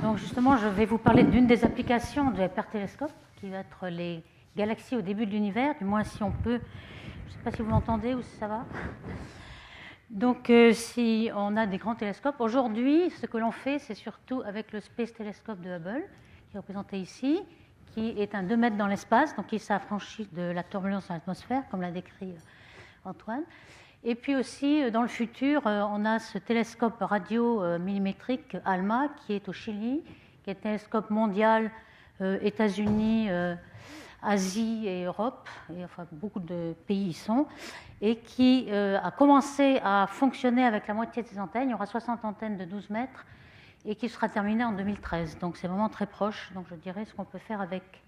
Donc justement, je vais vous parler d'une des applications du hypertélescope, qui va être les galaxies au début de l'univers, du moins si on peut. Je ne sais pas si vous m'entendez ou si ça va. Donc si on a des grands télescopes, aujourd'hui, ce que l'on fait, c'est surtout avec le Space Telescope de Hubble, qui est représenté ici, qui est un 2 mètres dans l'espace, donc qui s'affranchit de la turbulence dans l'atmosphère, comme l'a décrit Antoine. Et puis aussi, dans le futur, on a ce télescope radio millimétrique ALMA, qui est au Chili, qui est un télescope mondial, États-Unis, Asie et Europe, et enfin beaucoup de pays y sont, et qui a commencé à fonctionner avec la moitié de ses antennes. Il y aura 60 antennes de 12 mètres, et qui sera terminé en 2013. Donc c'est vraiment très proche, donc je dirais ce qu'on peut faire avec.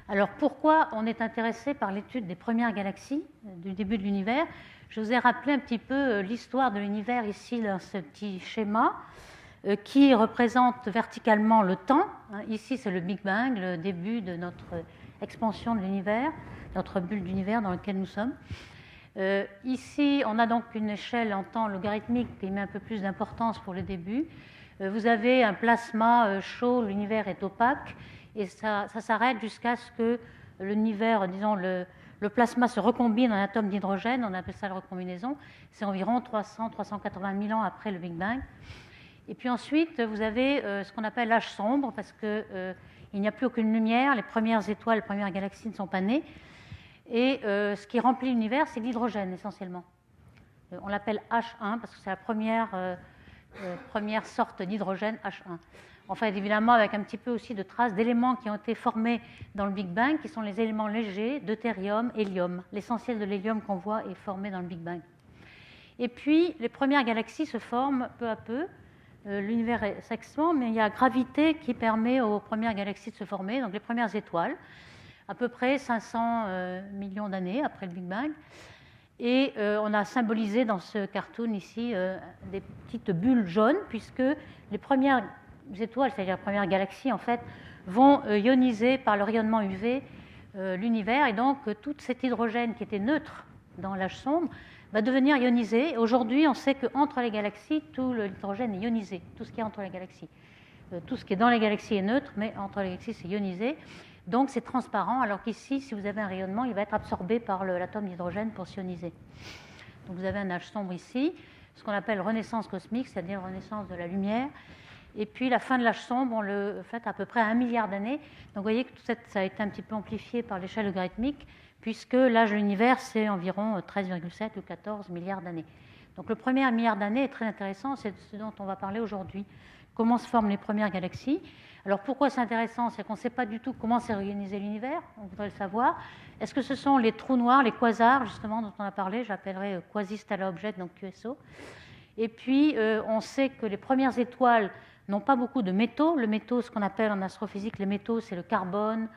Alors pourquoi on est intéressé par l'étude des premières galaxies du début de l'univers? Je vous ai rappelé un petit peu l'histoire de l'univers ici dans ce petit schéma qui représente verticalement le temps. Ici c'est le Big Bang, le début de notre expansion de l'univers, notre bulle d'univers dans laquelle nous sommes. Ici on a donc une échelle en temps logarithmique qui met un peu plus d'importance pour le début. Vous avez un plasma chaud, l'univers est opaque, et ça s'arrête jusqu'à ce que l'univers, disons, le plasma se recombine en atomes d'hydrogène, on appelle ça la recombinaison, c'est environ 300-380 000 ans après le Big Bang. Et puis ensuite, vous avez ce qu'on appelle l'âge sombre, parce qu'il n'y a plus aucune lumière, les premières étoiles, les premières galaxies ne sont pas nées, et ce qui remplit l'univers, c'est l'hydrogène essentiellement. On l'appelle H1, parce que c'est la première sorte d'hydrogène, H1. Enfin, évidemment, avec un petit peu aussi de traces d'éléments qui ont été formés dans le Big Bang, qui sont les éléments légers, deutérium, hélium. L'essentiel de l'hélium qu'on voit est formé dans le Big Bang. Et puis, les premières galaxies se forment peu à peu. L'univers s'expand, mais il y a la gravité qui permet aux premières galaxies de se former, donc les premières étoiles, à peu près 500 millions d'années après le Big Bang. Et on a symbolisé dans ce cartoon ici des petites bulles jaunes, puisque les premières étoiles, c'est-à-dire les premières galaxies, en fait, vont ioniser par le rayonnement UV l'univers, et donc tout cet hydrogène qui était neutre dans l'âge sombre va devenir ionisé. Aujourd'hui, on sait qu'entre les galaxies, tout l'hydrogène est ionisé, tout ce qui est entre les galaxies. Tout ce qui est dans les galaxies est neutre, mais entre les galaxies, c'est ionisé. Donc c'est transparent, alors qu'ici, si vous avez un rayonnement, il va être absorbé par l'atome d'hydrogène pour s'ioniser. Donc vous avez un âge sombre ici, ce qu'on appelle renaissance cosmique, c'est-à-dire renaissance de la lumière. Et puis la fin de l'âge sombre, on le fait à peu près à 1 milliard d'années. Donc vous voyez que tout ça a été un petit peu amplifié par l'échelle logarithmique, puisque l'âge de l'univers, c'est environ 13,7 ou 14 milliards d'années. Donc le premier milliard d'années est très intéressant, c'est ce dont on va parler aujourd'hui. Comment se forment les premières galaxies? Alors pourquoi c'est intéressant? C'est qu'on ne sait pas du tout comment s'est réorganisé l'univers, on voudrait le savoir. Est-ce que ce sont les trous noirs, les quasars, justement, dont on a parlé? J'appellerais quasi-stellar object, donc QSO. Et puis on sait que les premières étoiles n'ont pas beaucoup de métaux. Le métaux, ce qu'on appelle en astrophysique les métaux, c'est le carbone,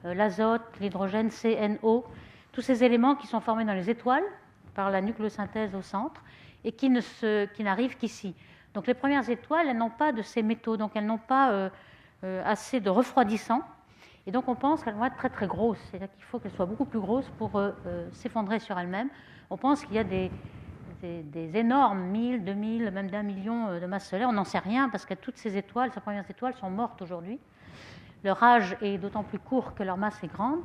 l'azote, l'hydrogène, CNO, tous ces éléments qui sont formés dans les étoiles par la nucléosynthèse au centre et qui n'arrivent qu'ici. Donc les premières étoiles, elles n'ont pas de ces métaux, donc elles n'ont pas assez de refroidissants, et donc on pense qu'elles vont être très très grosses, c'est-à-dire qu'il faut qu'elles soient beaucoup plus grosses pour s'effondrer sur elles-mêmes. On pense qu'il y a des énormes 1000, 2000, même d'1 million de masses solaires, on n'en sait rien parce que toutes ces étoiles, ces premières étoiles sont mortes aujourd'hui. Leur âge est d'autant plus court que leur masse est grande,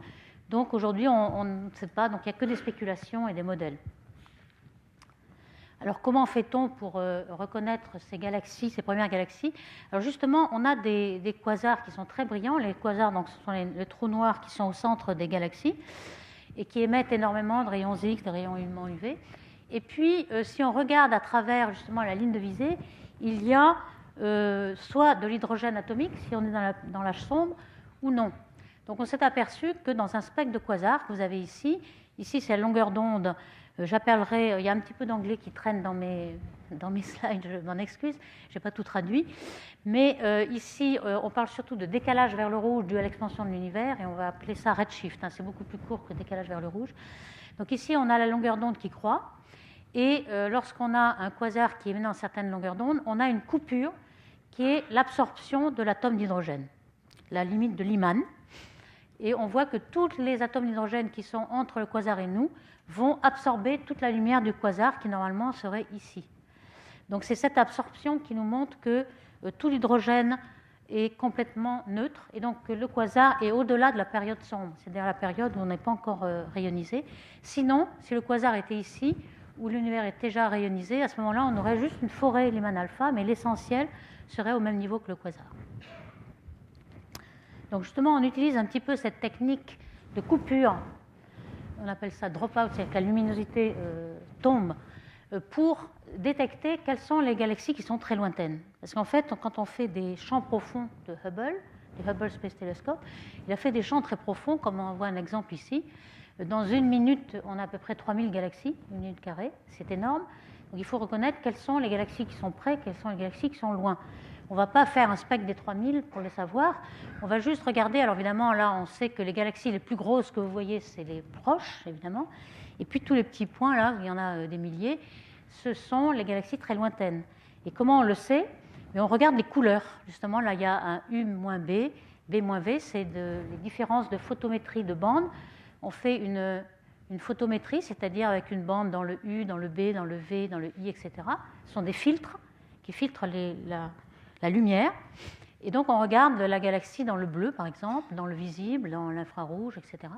donc aujourd'hui on ne sait pas, donc il n'y a que des spéculations et des modèles. Alors comment fait-on pour reconnaître ces galaxies, ces premières galaxies? Alors justement, on a des quasars qui sont très brillants. Les quasars, donc, ce sont les trous noirs qui sont au centre des galaxies et qui émettent énormément de rayons X, de rayons UV. Et puis, si on regarde à travers justement la ligne de visée, il y a soit de l'hydrogène atomique, si on est dans l'âge sombre, ou non. Donc on s'est aperçu que dans un spectre de quasars que vous avez ici c'est la longueur d'onde. J'appellerai, il y a un petit peu d'anglais qui traîne dans mes slides, je m'en excuse, je n'ai pas tout traduit. Mais ici, on parle surtout de décalage vers le rouge dû à l'expansion de l'univers, et on va appeler ça redshift, c'est beaucoup plus court que décalage vers le rouge. Donc ici, on a la longueur d'onde qui croît, et lorsqu'on a un quasar qui émet dans certaines longueurs d'onde, on a une coupure qui est l'absorption de l'atome d'hydrogène, la limite de Lyman. Et on voit que tous les atomes d'hydrogène qui sont entre le quasar et nous vont absorber toute la lumière du quasar qui normalement serait ici. Donc c'est cette absorption qui nous montre que tout l'hydrogène est complètement neutre, et donc le quasar est au-delà de la période sombre, c'est-à-dire la période où on n'est pas encore rayonisé. Sinon, si le quasar était ici, où l'univers est déjà rayonisé, à ce moment-là, on aurait juste une forêt Lyman alpha, mais l'essentiel serait au même niveau que le quasar. Donc justement, on utilise un petit peu cette technique de coupure, on appelle ça drop-out, c'est-à-dire que la luminosité tombe, pour détecter quelles sont les galaxies qui sont très lointaines. Parce qu'en fait, quand on fait des champs profonds de Hubble, du Hubble Space Telescope, il a fait des champs très profonds, comme on voit un exemple ici. Dans une minute, on a à peu près 3000 galaxies, une minute carrée, c'est énorme. Donc il faut reconnaître quelles sont les galaxies qui sont près, quelles sont les galaxies qui sont loin. On ne va pas faire un spectre des 3000 pour le savoir, on va juste regarder, alors évidemment là on sait que les galaxies les plus grosses que vous voyez c'est les proches évidemment, et puis tous les petits points là, il y en a des milliers, ce sont les galaxies très lointaines. Et comment on le sait? Mais on regarde les couleurs, justement là il y a un U-B, B-V, c'est les différences de photométrie de bandes. On fait une photométrie, c'est-à-dire avec une bande dans le U, dans le B, dans le V, dans le I, etc. Ce sont des filtres qui filtrent la lumière. Et donc, on regarde la galaxie dans le bleu, par exemple, dans le visible, dans l'infrarouge, etc.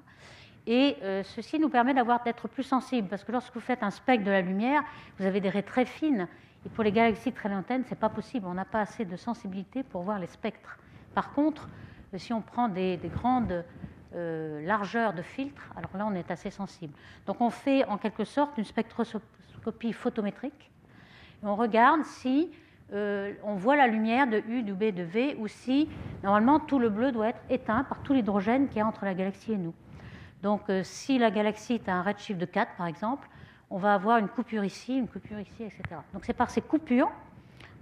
Et ceci nous permet d'être plus sensibles, parce que lorsque vous faites un spectre de la lumière, vous avez des raies très fines, et pour les galaxies très lointaines, ce n'est pas possible. On n'a pas assez de sensibilité pour voir les spectres. Par contre, si on prend des grandes largeurs de filtres, alors là, on est assez sensible. Donc, on fait en quelque sorte une spectroscopie photométrique, et on regarde si on voit la lumière de U, de B, de V, ou si, normalement, tout le bleu doit être éteint par tout l'hydrogène qui est entre la galaxie et nous. Donc, si la galaxie est à un redshift de 4, par exemple, on va avoir une coupure ici, etc. Donc, c'est par ces coupures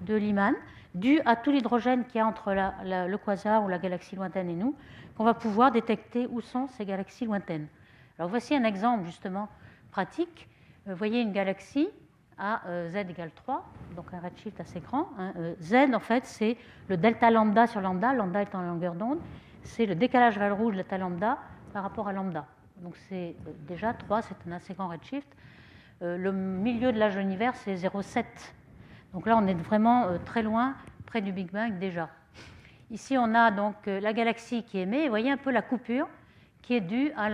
de Lyman, dues à tout l'hydrogène qu'il y a entre le quasar ou la galaxie lointaine et nous, qu'on va pouvoir détecter où sont ces galaxies lointaines. Alors, voici un exemple, justement, pratique. Vous voyez une galaxie à z égale 3, donc un redshift assez grand. Z, en fait, c'est le delta lambda sur lambda. Lambda étant la longueur d'onde. C'est le décalage vers le rouge delta lambda par rapport à lambda. Donc c'est déjà 3, c'est un assez grand redshift. Le milieu de l'âge de l'univers, c'est 0,7. Donc là, on est vraiment très loin, près du Big Bang déjà. Ici, on a donc la galaxie qui émet. Vous voyez un peu la coupure qui est due à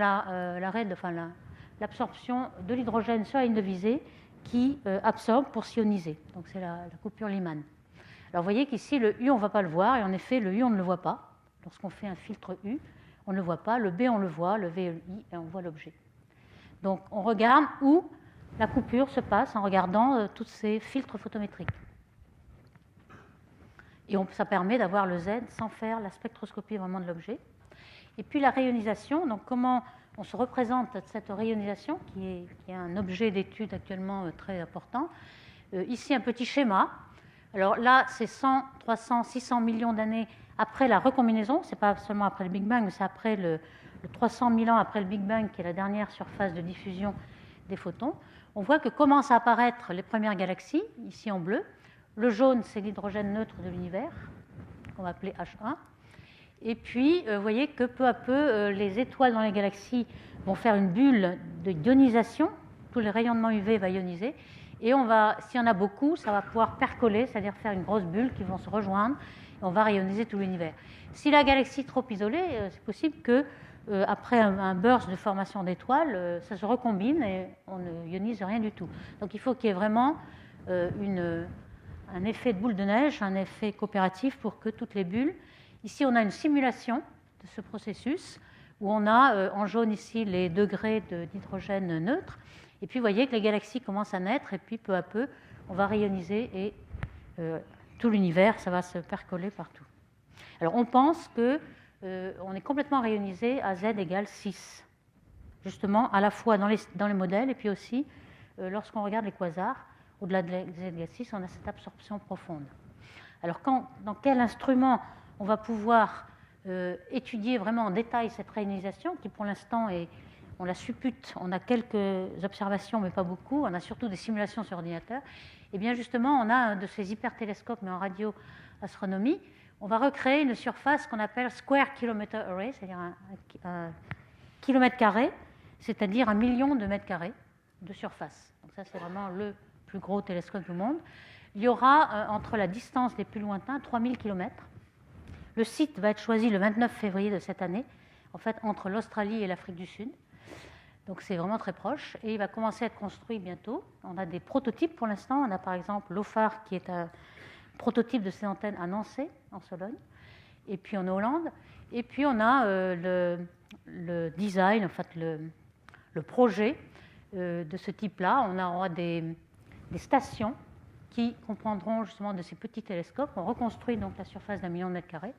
l'absorption de l'hydrogène sur la ligne de visée qui absorbe pour sioniser. Donc c'est la coupure Lyman. Alors vous voyez qu'ici, le U, on ne va pas le voir, et en effet, le U, on ne le voit pas. Lorsqu'on fait un filtre U, on ne le voit pas. Le B, on le voit, le V et le I, et on voit l'objet. Donc on regarde où la coupure se passe en regardant tous ces filtres photométriques. Et ça permet d'avoir le Z sans faire la spectroscopie vraiment de l'objet. Et puis la rayonisation, donc comment on se représente cette rayonisation, qui est un objet d'étude actuellement très important. Ici, un petit schéma. Alors là, c'est 100, 300, 600 millions d'années après la recombinaison. Ce n'est pas seulement après le Big Bang, mais c'est après le 300 000 ans après le Big Bang, qui est la dernière surface de diffusion des photons. On voit que commencent à apparaître les premières galaxies, ici en bleu. Le jaune, c'est l'hydrogène neutre de l'univers, qu'on va appeler H1. Et puis, vous voyez que peu à peu, les étoiles dans les galaxies vont faire une bulle de ionisation. Tout le rayonnement UV va ioniser. Et s'il y en a beaucoup, ça va pouvoir percoler, c'est-à-dire faire une grosse bulle qui vont se rejoindre. Et on va rayoniser tout l'univers. Si la galaxie est trop isolée, c'est possible que après un burst de formation d'étoiles, ça se recombine et on ne ionise rien du tout. Donc il faut qu'il y ait vraiment un effet de boule de neige, un effet coopératif pour que toutes les bulles... Ici, on a une simulation de ce processus où on a en jaune ici les degrés d'hydrogène neutre. Et puis, vous voyez que les galaxies commencent à naître et puis peu à peu, on va rayoniser et tout l'univers, ça va se percoler partout. Alors, on pense que on est complètement rayonisé à z égale 6, justement, à la fois dans les modèles et puis aussi lorsqu'on regarde les quasars, au-delà de z égale 6, on a cette absorption profonde. Alors, dans quel instrument on va pouvoir étudier vraiment en détail cette rayonisation qui, pour l'instant, on la suppute. On a quelques observations, mais pas beaucoup. On a surtout des simulations sur ordinateur. Et bien, justement, on a un de ces hypertélescopes, mais en radioastronomie. On va recréer une surface qu'on appelle Square Kilometer Array, c'est-à-dire un kilomètre carré, c'est-à-dire 1 million de mètres carrés de surface. Donc ça, c'est vraiment le plus gros télescope du monde. Il y aura, entre la distance des plus lointains, 3000 km. Le site va être choisi le 29 février de cette année, en fait entre l'Australie et l'Afrique du Sud. Donc c'est vraiment très proche et il va commencer à être construit bientôt. On a des prototypes pour l'instant. On a par exemple l'OFAR qui est un prototype de ces antennes à Nancy, en Sologne, et puis en Hollande. Et puis on a le design, en fait le projet de ce type-là. On aura des stations qui comprendront justement de ces petits télescopes. On reconstruit donc la surface d'1 million de mètres carrés.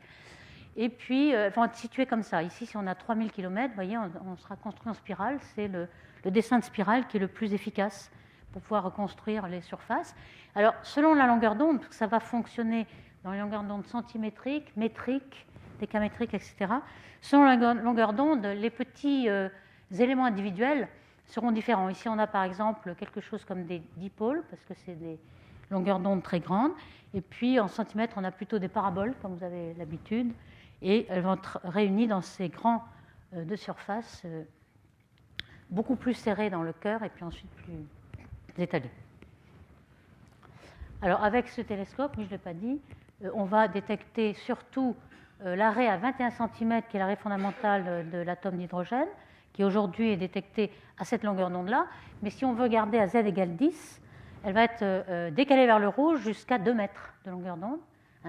Et puis, elles vont être situées comme ça. Ici, si on a 3000 km, vous voyez, on sera construit en spirale. C'est le dessin de spirale qui est le plus efficace pour pouvoir reconstruire les surfaces. Alors, selon la longueur d'onde, ça va fonctionner dans les longueurs d'onde centimétriques, métriques, décamétriques, etc. Selon la longueur d'onde, les petits éléments individuels seront différents. Ici, on a par exemple quelque chose comme des dipôles, parce que c'est des longueurs d'onde très grandes. Et puis, en centimètres, on a plutôt des paraboles, comme vous avez l'habitude. Et elles vont être réunies dans ces grands de surface, beaucoup plus serrés dans le cœur et puis ensuite plus étalés. Alors avec ce télescope, je ne l'ai pas dit, on va détecter surtout l'arrêt à 21 cm, qui est l'arrêt fondamental de l'atome d'hydrogène, qui aujourd'hui est détecté à cette longueur d'onde-là. Mais si on veut garder à z égale 10, elle va être décalée vers le rouge jusqu'à 2 mètres de longueur d'onde.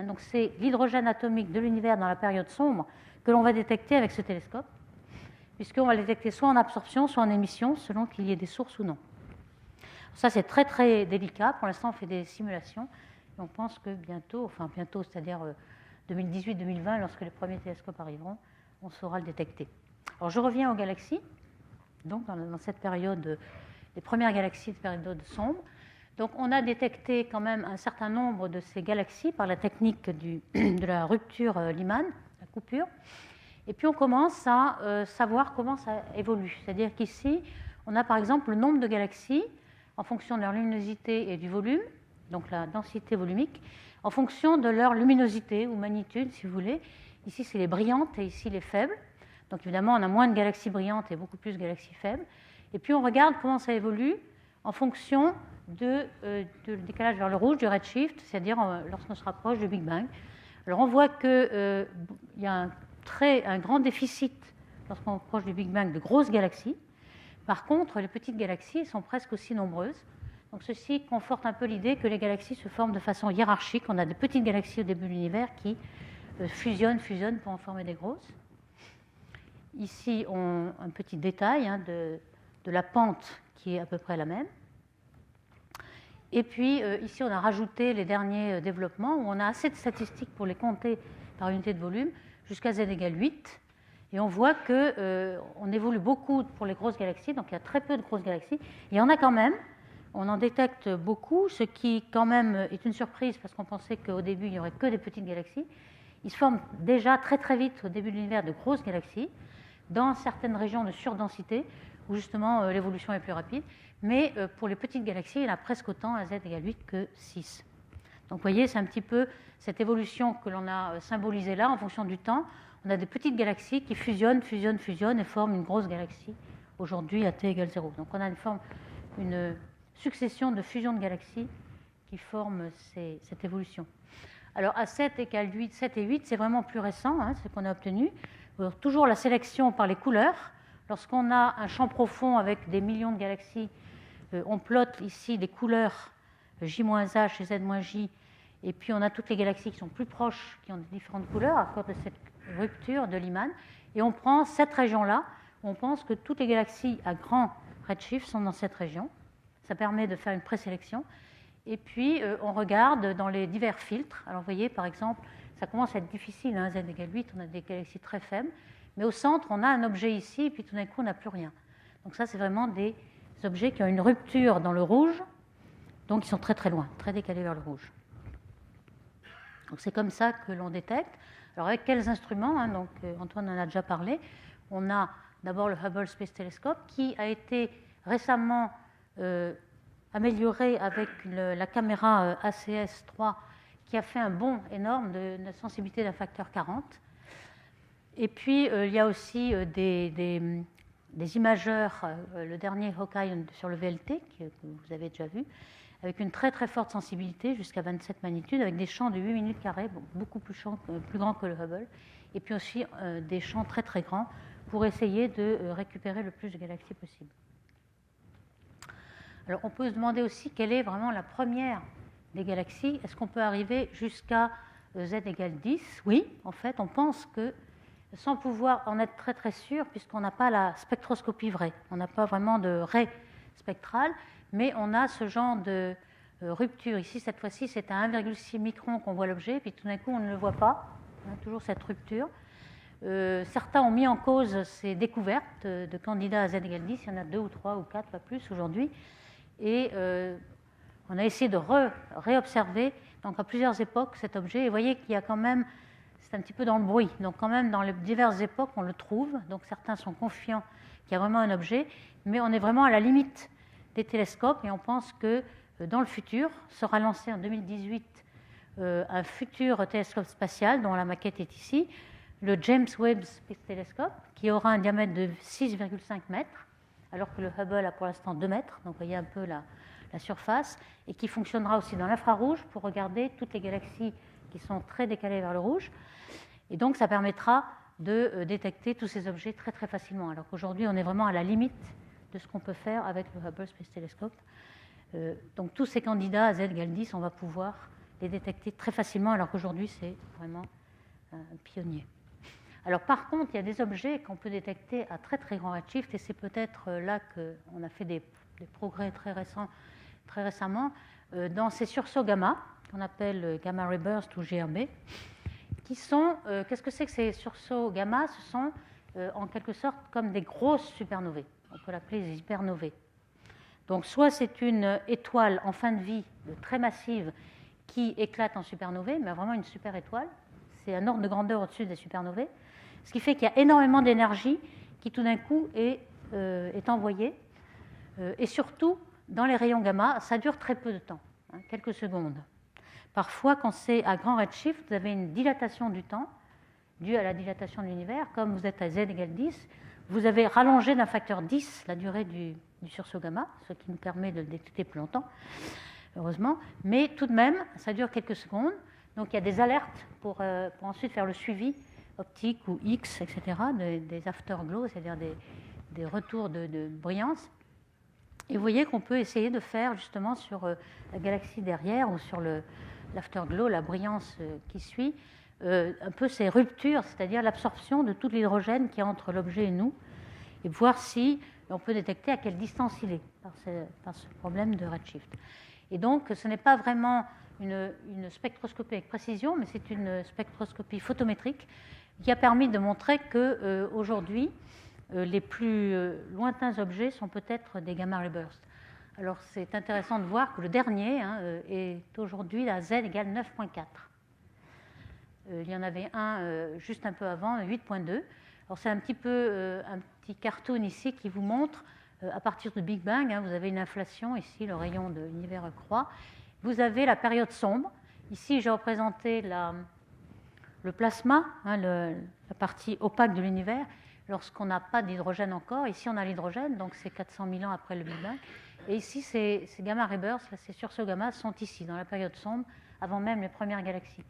Donc c'est l'hydrogène atomique de l'univers dans la période sombre que l'on va détecter avec ce télescope, puisqu'on va le détecter soit en absorption, soit en émission, selon qu'il y ait des sources ou non. Ça, c'est très très délicat. Pour l'instant, on fait des simulations. Et on pense que bientôt, c'est-à-dire 2018-2020, lorsque les premiers télescopes arriveront, on saura le détecter. Alors je reviens aux galaxies, donc dans cette période, les premières galaxies de période sombre. Donc on a détecté quand même un certain nombre de ces galaxies par la technique de la rupture Lyman, la coupure. Et puis on commence à savoir comment ça évolue. C'est-à-dire qu'ici, on a par exemple le nombre de galaxies en fonction de leur luminosité et du volume, donc la densité volumique, en fonction de leur luminosité ou magnitude, si vous voulez. Ici, c'est les brillantes et ici les faibles. Donc évidemment, on a moins de galaxies brillantes et beaucoup plus de galaxies faibles. Et puis on regarde comment ça évolue en fonction de décalage vers le rouge, du redshift, c'est-à-dire lorsqu'on se rapproche du Big Bang. Alors on voit qu'il y a un grand déficit lorsqu'on approche du Big Bang de grosses galaxies. Par contre, les petites galaxies sont presque aussi nombreuses. Donc ceci conforte un peu l'idée que les galaxies se forment de façon hiérarchique. On a des petites galaxies au début de l'univers qui fusionnent pour en former des grosses. Ici, un petit détail de la pente qui est à peu près la même. Et puis ici, on a rajouté les derniers développements où on a assez de statistiques pour les compter par unité de volume jusqu'à z égale 8. Et on voit qu'on évolue beaucoup pour les grosses galaxies, donc il y a très peu de grosses galaxies. Il y en a quand même, on en détecte beaucoup, ce qui quand même est une surprise parce qu'on pensait qu'au début, il n'y aurait que des petites galaxies. Il se forme déjà très très vite au début de l'univers de grosses galaxies, dans certaines régions de surdensité, où justement l'évolution est plus rapide. Mais pour les petites galaxies, il y en a presque autant à z égale 8 que 6. Donc vous voyez, c'est un petit peu cette évolution que l'on a symbolisée là en fonction du temps. On a des petites galaxies qui fusionnent et forment une grosse galaxie aujourd'hui à t égale 0. Donc on a une succession de fusions de galaxies qui forment cette évolution. Alors à 7 égale 8, 7 et 8, c'est vraiment plus récent, ce qu'on a obtenu. Alors, toujours la sélection par les couleurs. Lorsqu'on a un champ profond avec des millions de galaxies, on plotte ici des couleurs J-H et Z-J, et puis on a toutes les galaxies qui sont plus proches, qui ont différentes couleurs à cause de cette rupture de Lyman, et on prend cette région-là, on pense que toutes les galaxies à grand redshift sont dans cette région. Ça permet de faire une présélection. Et puis on regarde dans les divers filtres. Alors vous voyez, par exemple, ça commence à être difficile, z égale 8, on a des galaxies très faibles, mais au centre, on a un objet ici, et puis tout d'un coup, on n'a plus rien. Donc ça, c'est vraiment des objets qui ont une rupture dans le rouge, donc ils sont très très loin, très décalés vers le rouge. Donc c'est comme ça que l'on détecte. Alors avec quels instruments, donc Antoine en a déjà parlé. On a d'abord le Hubble Space Telescope qui a été récemment amélioré avec la caméra ACS3 qui a fait un bond énorme de sensibilité d'un facteur 40. Et puis il y a aussi des des imageurs, le dernier Hawkeye sur le VLT, que vous avez déjà vu, avec une très très forte sensibilité, jusqu'à 27 magnitudes, avec des champs de 8 minutes carrées, beaucoup plus grands que le Hubble, et puis aussi des champs très très grands pour essayer de récupérer le plus de galaxies possible. Alors on peut se demander aussi quelle est vraiment la première des galaxies. Est-ce qu'on peut arriver jusqu'à z égale 10 ? Oui, en fait, on pense que, sans pouvoir en être très très sûr, puisqu'on n'a pas la spectroscopie vraie, on n'a pas vraiment de raie spectrale, mais on a ce genre de rupture. Ici, cette fois-ci, c'est à 1,6 micron qu'on voit l'objet, puis tout d'un coup, on ne le voit pas. On a toujours cette rupture. Certains ont mis en cause ces découvertes de candidats à z égale 10. Il y en a 2 ou 3 ou 4, pas plus aujourd'hui. Et on a essayé de réobserver donc à plusieurs époques cet objet. Et vous voyez qu'il y a quand même, c'est un petit peu dans le bruit, donc quand même dans les diverses époques on le trouve. Donc certains sont confiants qu'il y a vraiment un objet, mais on est vraiment à la limite des télescopes et on pense que dans le futur sera lancé en 2018 un futur télescope spatial dont la maquette est ici, le James Webb Space Telescope, qui aura un diamètre de 6,5 mètres, alors que le Hubble a pour l'instant 2 mètres, donc vous voyez un peu la surface, et qui fonctionnera aussi dans l'infrarouge pour regarder toutes les galaxies qui sont très décalées vers le rouge. Et donc ça permettra de détecter tous ces objets très très facilement, alors qu'aujourd'hui on est vraiment à la limite de ce qu'on peut faire avec le Hubble Space Telescope. Donc tous ces candidats à z égale 10, on va pouvoir les détecter très facilement, alors qu'aujourd'hui c'est vraiment un pionnier. Alors par contre, il y a des objets qu'on peut détecter à très très grand redshift, et c'est peut-être là qu'on a fait des progrès très récemment dans ces sursauts gamma, qu'on appelle gamma ray burst ou GRB, qui sont, qu'est-ce que c'est que ces sursauts gamma ? Ce sont en quelque sorte comme des grosses supernovae, on peut l'appeler des hypernovae. Donc soit c'est une étoile en fin de vie très massive qui éclate en supernovae, mais vraiment une super étoile, c'est un ordre de grandeur au-dessus des supernovae, ce qui fait qu'il y a énormément d'énergie qui tout d'un coup est envoyée, et surtout dans les rayons gamma, ça dure très peu de temps, quelques secondes. Parfois, quand c'est à grand redshift, vous avez une dilatation du temps due à la dilatation de l'univers. Comme vous êtes à z égale 10, vous avez rallongé d'un facteur 10 la durée du sursaut gamma, ce qui nous permet de le détecter plus longtemps, heureusement. Mais tout de même, ça dure quelques secondes. Donc il y a des alertes pour ensuite faire le suivi optique ou X, etc., des afterglows, c'est-à-dire des retours de brillance. Et vous voyez qu'on peut essayer de faire justement sur la galaxie derrière ou sur l'afterglow, la brillance qui suit, un peu ces ruptures, c'est-à-dire l'absorption de tout l'hydrogène qui est entre l'objet et nous, et voir si on peut détecter à quelle distance il est par ce problème de redshift. Et donc ce n'est pas vraiment une spectroscopie avec précision, mais c'est une spectroscopie photométrique qui a permis de montrer qu'aujourd'hui, les plus lointains objets sont peut-être des gamma ray bursts. Alors c'est intéressant de voir que le dernier est aujourd'hui à z égale 9,4. Il y en avait un juste un peu avant, 8,2. Alors c'est un petit cartoon ici qui vous montre, à partir du Big Bang, vous avez une inflation, ici le rayon de l'univers croît. Vous avez la période sombre. Ici j'ai représenté le plasma, la partie opaque de l'univers, lorsqu'on n'a pas d'hydrogène encore. Ici, on a l'hydrogène, donc c'est 400 000 ans après le Big Bang. Et ici, ces gamma ray bursts, ces sursauts gamma, sont ici, dans la période sombre, avant même les premières galaxies.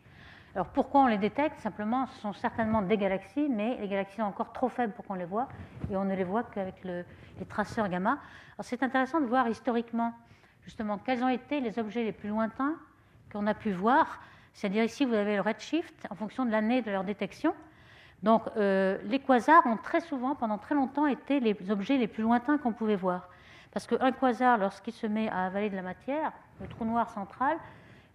Alors pourquoi on les détecte ? Simplement, ce sont certainement des galaxies, mais les galaxies sont encore trop faibles pour qu'on les voit, et on ne les voit qu'avec les traceurs gamma. Alors c'est intéressant de voir historiquement, justement, quels ont été les objets les plus lointains qu'on a pu voir. C'est-à-dire ici, vous avez le redshift en fonction de l'année de leur détection. Donc les quasars ont très souvent, pendant très longtemps, été les objets les plus lointains qu'on pouvait voir. Parce qu'un quasar, lorsqu'il se met à avaler de la matière, le trou noir central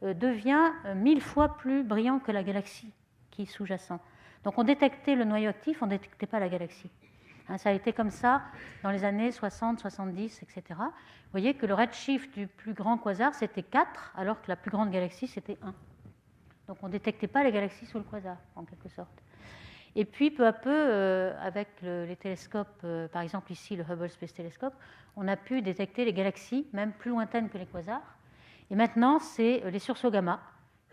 devient 1000 fois plus brillant que la galaxie qui est sous-jacent. Donc on détectait le noyau actif, on ne détectait pas la galaxie. Ça a été comme ça dans les années 60, 70, etc. Vous voyez que le redshift du plus grand quasar, c'était 4, alors que la plus grande galaxie, c'était 1. Donc on ne détectait pas les galaxies sous le quasar, en quelque sorte. Et puis, peu à peu, avec les télescopes, par exemple ici le Hubble Space Telescope, on a pu détecter les galaxies, même plus lointaines que les quasars. Et maintenant, c'est les sursauts gamma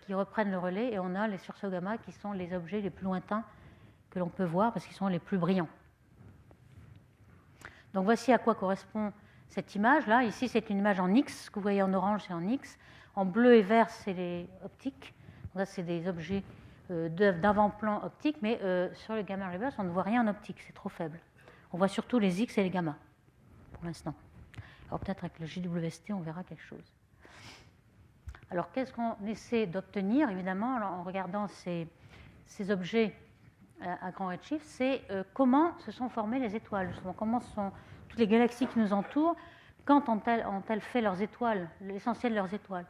qui reprennent le relais, et on a les sursauts gamma qui sont les objets les plus lointains que l'on peut voir, parce qu'ils sont les plus brillants. Donc voici à quoi correspond cette image-là. Ici, c'est une image en X. Ce que vous voyez en orange, c'est en X. En bleu et vert, c'est les optiques. Donc là, c'est des objets d'avant-plan optique, mais sur le gamma reverse, on ne voit rien en optique, c'est trop faible. On voit surtout les X et les gamma, pour l'instant. Alors peut-être avec le JWST, on verra quelque chose. Alors qu'est-ce qu'on essaie d'obtenir, évidemment, en regardant ces objets à grand redshift, c'est comment se sont formées les étoiles, justement, comment sont toutes les galaxies qui nous entourent, quand ont-elles fait leurs étoiles, l'essentiel de leurs étoiles.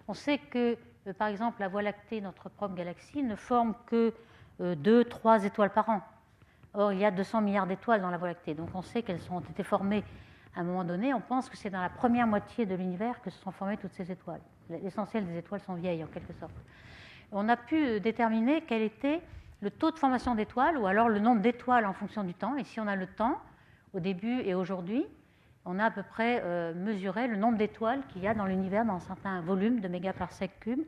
On sait que, par exemple, la Voie lactée, notre propre galaxie, ne forme que 2-3 étoiles par an. Or, il y a 200 milliards d'étoiles dans la Voie lactée, donc on sait qu'elles ont été formées à un moment donné. On pense que c'est dans la première moitié de l'univers que se sont formées toutes ces étoiles. L'essentiel des étoiles sont vieilles, en quelque sorte. On a pu déterminer quel était le taux de formation d'étoiles, ou alors le nombre d'étoiles en fonction du temps. Ici, on a le temps, au début et aujourd'hui. On a à peu près mesuré le nombre d'étoiles qu'il y a dans l'univers dans un certain volume de mégaparsec cube.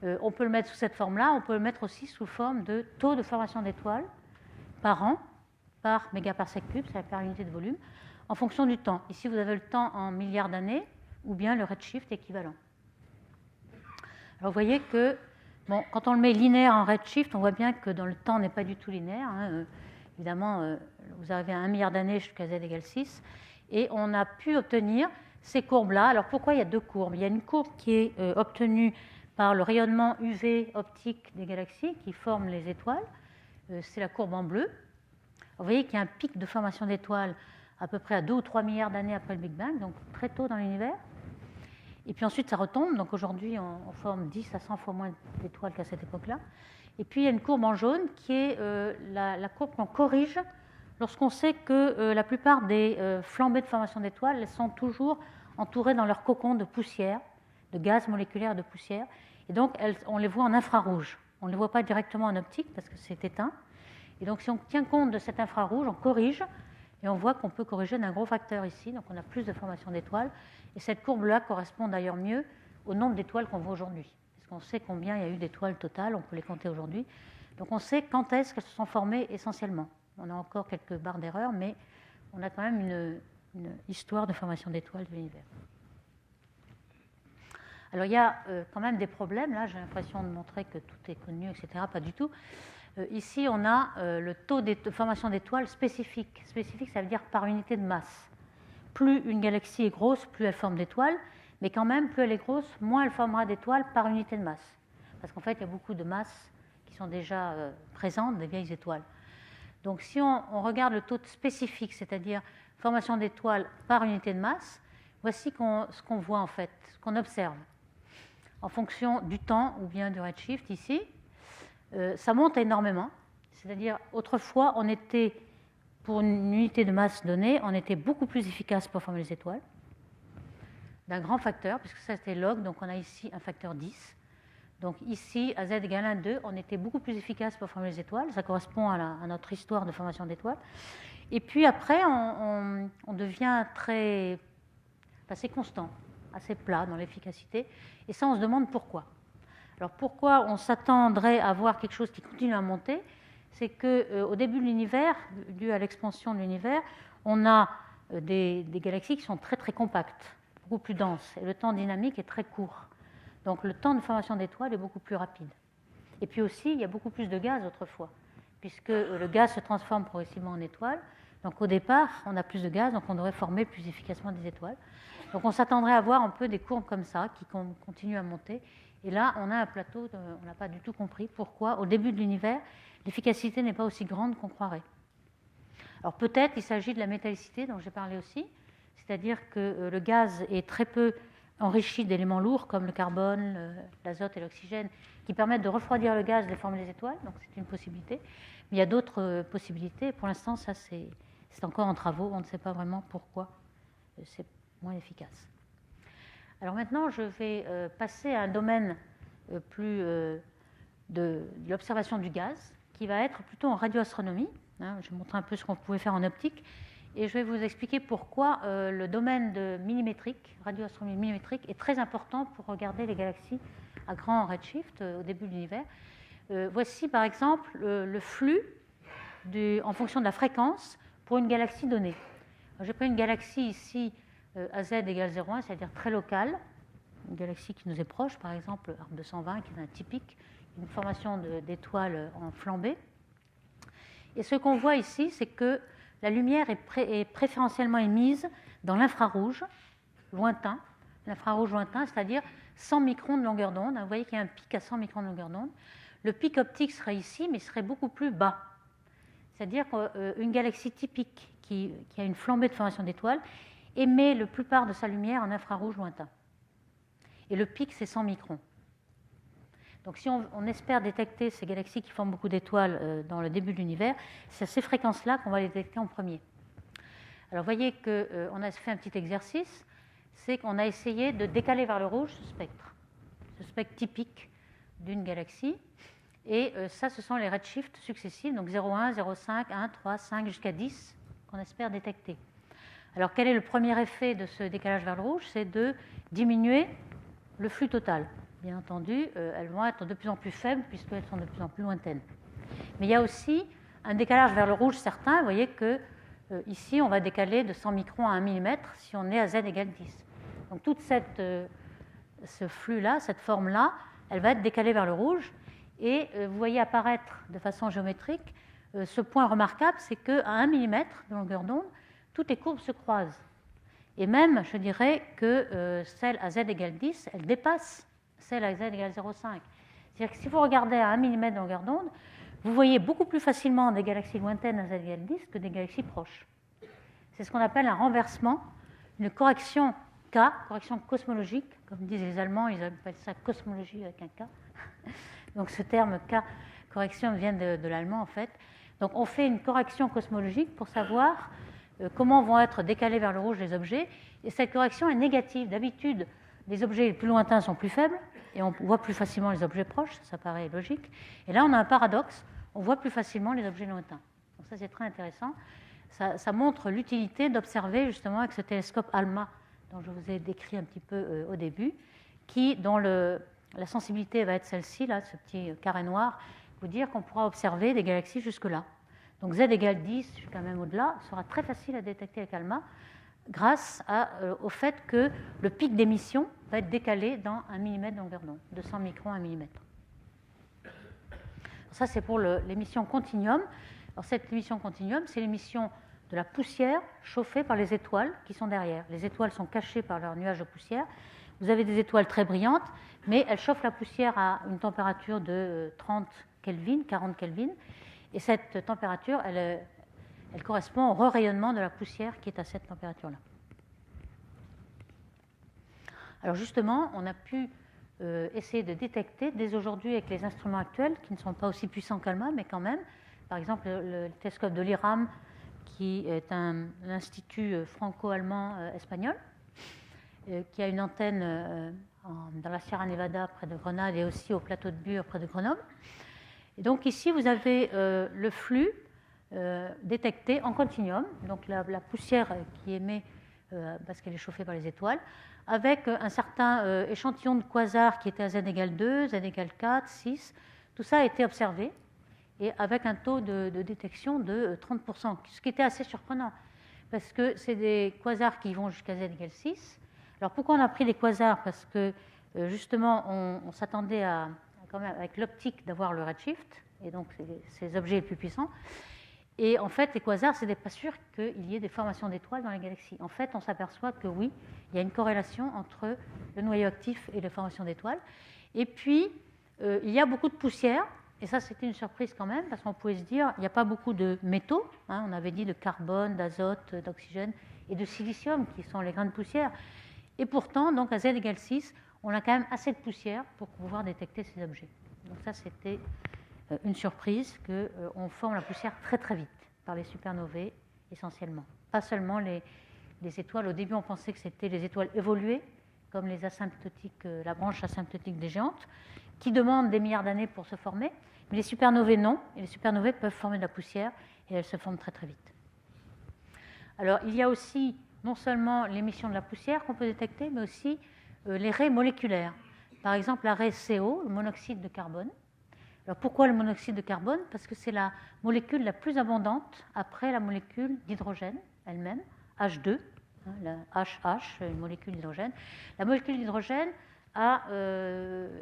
On peut le mettre sous cette forme-là, on peut le mettre aussi sous forme de taux de formation d'étoiles par an, par mégaparsec cube, c'est par unité de volume, en fonction du temps. Ici, vous avez le temps en milliards d'années, ou bien le redshift équivalent. Alors, vous voyez que, bon, quand on le met linéaire en redshift, on voit bien que dans le temps, on n'est pas du tout linéaire. Évidemment, vous arrivez à 1 milliard d'années jusqu'à z égale 6. Et on a pu obtenir ces courbes-là. Alors, pourquoi il y a deux courbes? Il y a une courbe qui est obtenue par le rayonnement UV optique des galaxies qui forment les étoiles. C'est la courbe en bleu. Vous voyez qu'il y a un pic de formation d'étoiles à peu près à 2 ou 3 milliards d'années après le Big Bang, donc très tôt dans l'univers. Et puis ensuite, ça retombe. Donc aujourd'hui, on forme 10 à 100 fois moins d'étoiles qu'à cette époque-là. Et puis, il y a une courbe en jaune qui est la courbe qu'on corrige lorsqu'on sait que la plupart des flambées de formation d'étoiles, elles sont toujours entourées dans leur cocon de poussière, de gaz moléculaire de poussière. Et donc, on les voit en infrarouge. On ne les voit pas directement en optique parce que c'est éteint. Et donc, si on tient compte de cet infrarouge, on corrige. Et on voit qu'on peut corriger d'un gros facteur ici. Donc, on a plus de formation d'étoiles. Et cette courbe-là correspond d'ailleurs mieux au nombre d'étoiles qu'on voit aujourd'hui. Parce qu'on sait combien il y a eu d'étoiles totales, on peut les compter aujourd'hui. Donc, on sait quand est-ce qu'elles se sont formées essentiellement. On a encore quelques barres d'erreur, mais on a quand même une histoire de formation d'étoiles de l'univers. Alors, il y a quand même des problèmes. Là, j'ai l'impression de montrer que tout est connu, etc. Pas du tout. Ici, on a le taux de formation d'étoiles spécifique. Spécifique, ça veut dire par unité de masse. Plus une galaxie est grosse, plus elle forme d'étoiles. Mais quand même, plus elle est grosse, moins elle formera d'étoiles par unité de masse. Parce qu'en fait, il y a beaucoup de masses qui sont déjà présentes, des vieilles étoiles. Donc, si on regarde le taux spécifique, c'est-à-dire formation d'étoiles par unité de masse, voici ce qu'on voit en fait, ce qu'on observe. En fonction du temps ou bien du redshift ici, ça monte énormément. C'est-à-dire, autrefois, on était, pour une unité de masse donnée, on était beaucoup plus efficace pour former les étoiles, d'un grand facteur, puisque ça c'était log, donc on a ici un facteur 10. Donc ici, à z égale 1, 2, on était beaucoup plus efficace pour former les étoiles. Ça correspond à notre histoire de formation d'étoiles. Et puis après, on devient assez constant, assez plat dans l'efficacité. Et ça, on se demande pourquoi. Alors pourquoi on s'attendrait à voir quelque chose qui continue à monter? C'est qu'au début de l'univers, dû à l'expansion de l'univers, on a des galaxies qui sont très très compactes, beaucoup plus denses. Et le temps dynamique est très court. Donc le temps de formation d'étoiles est beaucoup plus rapide. Et puis aussi, il y a beaucoup plus de gaz autrefois, puisque le gaz se transforme progressivement en étoiles. Donc au départ, on a plus de gaz, donc on devrait former plus efficacement des étoiles. Donc on s'attendrait à voir un peu des courbes comme ça, qui continuent à monter. Et là, on a un plateau, on n'a pas du tout compris pourquoi, au début de l'univers, l'efficacité n'est pas aussi grande qu'on croirait. Alors peut-être il s'agit de la métallicité dont j'ai parlé aussi, c'est-à-dire que le gaz est très peu enrichi d'éléments lourds comme le carbone, l'azote et l'oxygène, qui permettent de refroidir le gaz et de former les étoiles, donc c'est une possibilité. Mais il y a d'autres possibilités. Pour l'instant, ça c'est encore en travaux, on ne sait pas vraiment pourquoi c'est moins efficace. Alors maintenant, je vais passer à un domaine plus de l'observation du gaz, qui va être plutôt en radioastronomie. Je vais montrer un peu ce qu'on pouvait faire en optique. Et je vais vous expliquer pourquoi le domaine de millimétrique, radioastronomie millimétrique, est très important pour regarder les galaxies à grand redshift au début de l'univers. Voici par exemple le flux en fonction de la fréquence pour une galaxie donnée. J'ai pris une galaxie ici, AZ égale 0,1, c'est-à-dire très locale, une galaxie qui nous est proche, par exemple Arc 220, qui est un typique, une formation d'étoiles en flambée. Et ce qu'on voit ici, c'est que la lumière est préférentiellement émise dans l'infrarouge lointain, c'est-à-dire 100 microns de longueur d'onde. Vous voyez qu'il y a un pic à 100 microns de longueur d'onde. Le pic optique serait ici, mais serait beaucoup plus bas. C'est-à-dire qu'une galaxie typique qui a une flambée de formation d'étoiles émet la plupart de sa lumière en infrarouge lointain. Et le pic, c'est 100 microns. Donc si on espère détecter ces galaxies qui forment beaucoup d'étoiles dans le début de l'univers, c'est à ces fréquences-là qu'on va les détecter en premier. Alors vous voyez qu'on a fait un petit exercice, c'est qu'on a essayé de décaler vers le rouge ce spectre typique d'une galaxie. Et ça, ce sont les redshifts successifs, donc 0,1, 0,5, 1, 3, 5 jusqu'à 10, qu'on espère détecter. Alors quel est le premier effet de ce décalage vers le rouge? C'est de diminuer le flux total. Bien entendu, elles vont être de plus en plus faibles puisqu'elles sont de plus en plus lointaines. Mais il y a aussi un décalage vers le rouge certain. Vous voyez que ici, on va décaler de 100 microns à 1 mm si on est à z égale 10. Donc tout ce flux-là, cette forme-là, elle va être décalée vers le rouge. Et vous voyez apparaître de façon géométrique ce point remarquable, c'est qu'à 1 mm de longueur d'onde, toutes les courbes se croisent. Et même, je dirais que celle à z égale 10, elle dépasse celle à z égale 0,5. C'est-à-dire que si vous regardez à 1 mm de longueur d'onde, vous voyez beaucoup plus facilement des galaxies lointaines à z égale 10 que des galaxies proches. C'est ce qu'on appelle un renversement, une correction K, correction cosmologique, comme disent les Allemands, ils appellent ça cosmologie avec un K. Donc ce terme K, correction, vient de l'allemand en fait. Donc on fait une correction cosmologique pour savoir comment vont être décalés vers le rouge les objets. Et cette correction est négative. D'habitude, les objets les plus lointains sont plus faibles et on voit plus facilement les objets proches, ça paraît logique. Et là, on a un paradoxe, on voit plus facilement les objets lointains. Donc ça, c'est très intéressant. Ça montre l'utilité d'observer justement avec ce télescope ALMA dont je vous ai décrit un petit peu au début, dont la sensibilité va être celle-ci, là, ce petit carré noir, vous dire qu'on pourra observer des galaxies jusque-là. Donc z égale 10 jusqu'à même au-delà sera très facile à détecter avec ALMA grâce au fait que le pic d'émission va être décalé dans 1 mm de longueur d'onde, de 100 microns à 1 mm. Ça, c'est pour l'émission continuum. Alors, cette émission continuum, c'est l'émission de la poussière chauffée par les étoiles qui sont derrière. Les étoiles sont cachées par leur nuage de poussière. Vous avez des étoiles très brillantes, mais elles chauffent la poussière à une température de 30 Kelvin, 40 Kelvin. Et cette température, elle correspond au re-rayonnement de la poussière qui est à cette température-là. Alors justement, on a pu essayer de détecter dès aujourd'hui avec les instruments actuels, qui ne sont pas aussi puissants qu'ALMA, mais quand même, par exemple le télescope de l'IRAM, qui est un institut franco-allemand espagnol, qui a une antenne dans la Sierra Nevada près de Grenade et aussi au plateau de Bure près de Grenoble. Et donc ici, vous avez le flux détecté en continuum, donc la poussière qui émet parce qu'elle est chauffée par les étoiles, avec un certain échantillon de quasars qui était à z égale 2, z égale 4, 6. Tout ça a été observé, et avec un taux de détection de 30%, ce qui était assez surprenant, parce que c'est des quasars qui vont jusqu'à z égale 6. Alors pourquoi on a pris les quasars? Parce que justement, on s'attendait quand même avec l'optique d'avoir le redshift, et donc ces objets les plus puissants. Et en fait, les quasars, ce n'est pas sûr qu'il y ait des formations d'étoiles dans les galaxies. En fait, on s'aperçoit que oui, il y a une corrélation entre le noyau actif et les formations d'étoiles. Et puis, il y a beaucoup de poussière, et ça, c'était une surprise quand même, parce qu'on pouvait se dire, il n'y a pas beaucoup de métaux, hein, on avait dit de carbone, d'azote, d'oxygène et de silicium, qui sont les grains de poussière. Et pourtant, donc à z égale 6, on a quand même assez de poussière pour pouvoir détecter ces objets. Donc ça, c'était une surprise qu'on forme la poussière très très vite par les supernovae essentiellement. Pas seulement les étoiles, au début on pensait que c'était les étoiles évoluées, comme les asymptotiques, la branche asymptotique des géantes, qui demandent des milliards d'années pour se former, mais les supernovae non, et les supernovae peuvent former de la poussière et elles se forment très très vite. Alors il y a aussi non seulement l'émission de la poussière qu'on peut détecter, mais aussi les raies moléculaires. Par exemple la raie CO, le monoxyde de carbone. Alors pourquoi le monoxyde de carbone? Parce que c'est la molécule la plus abondante après la molécule d'hydrogène elle-même, H2, hein, la HH, une molécule d'hydrogène. La molécule d'hydrogène a,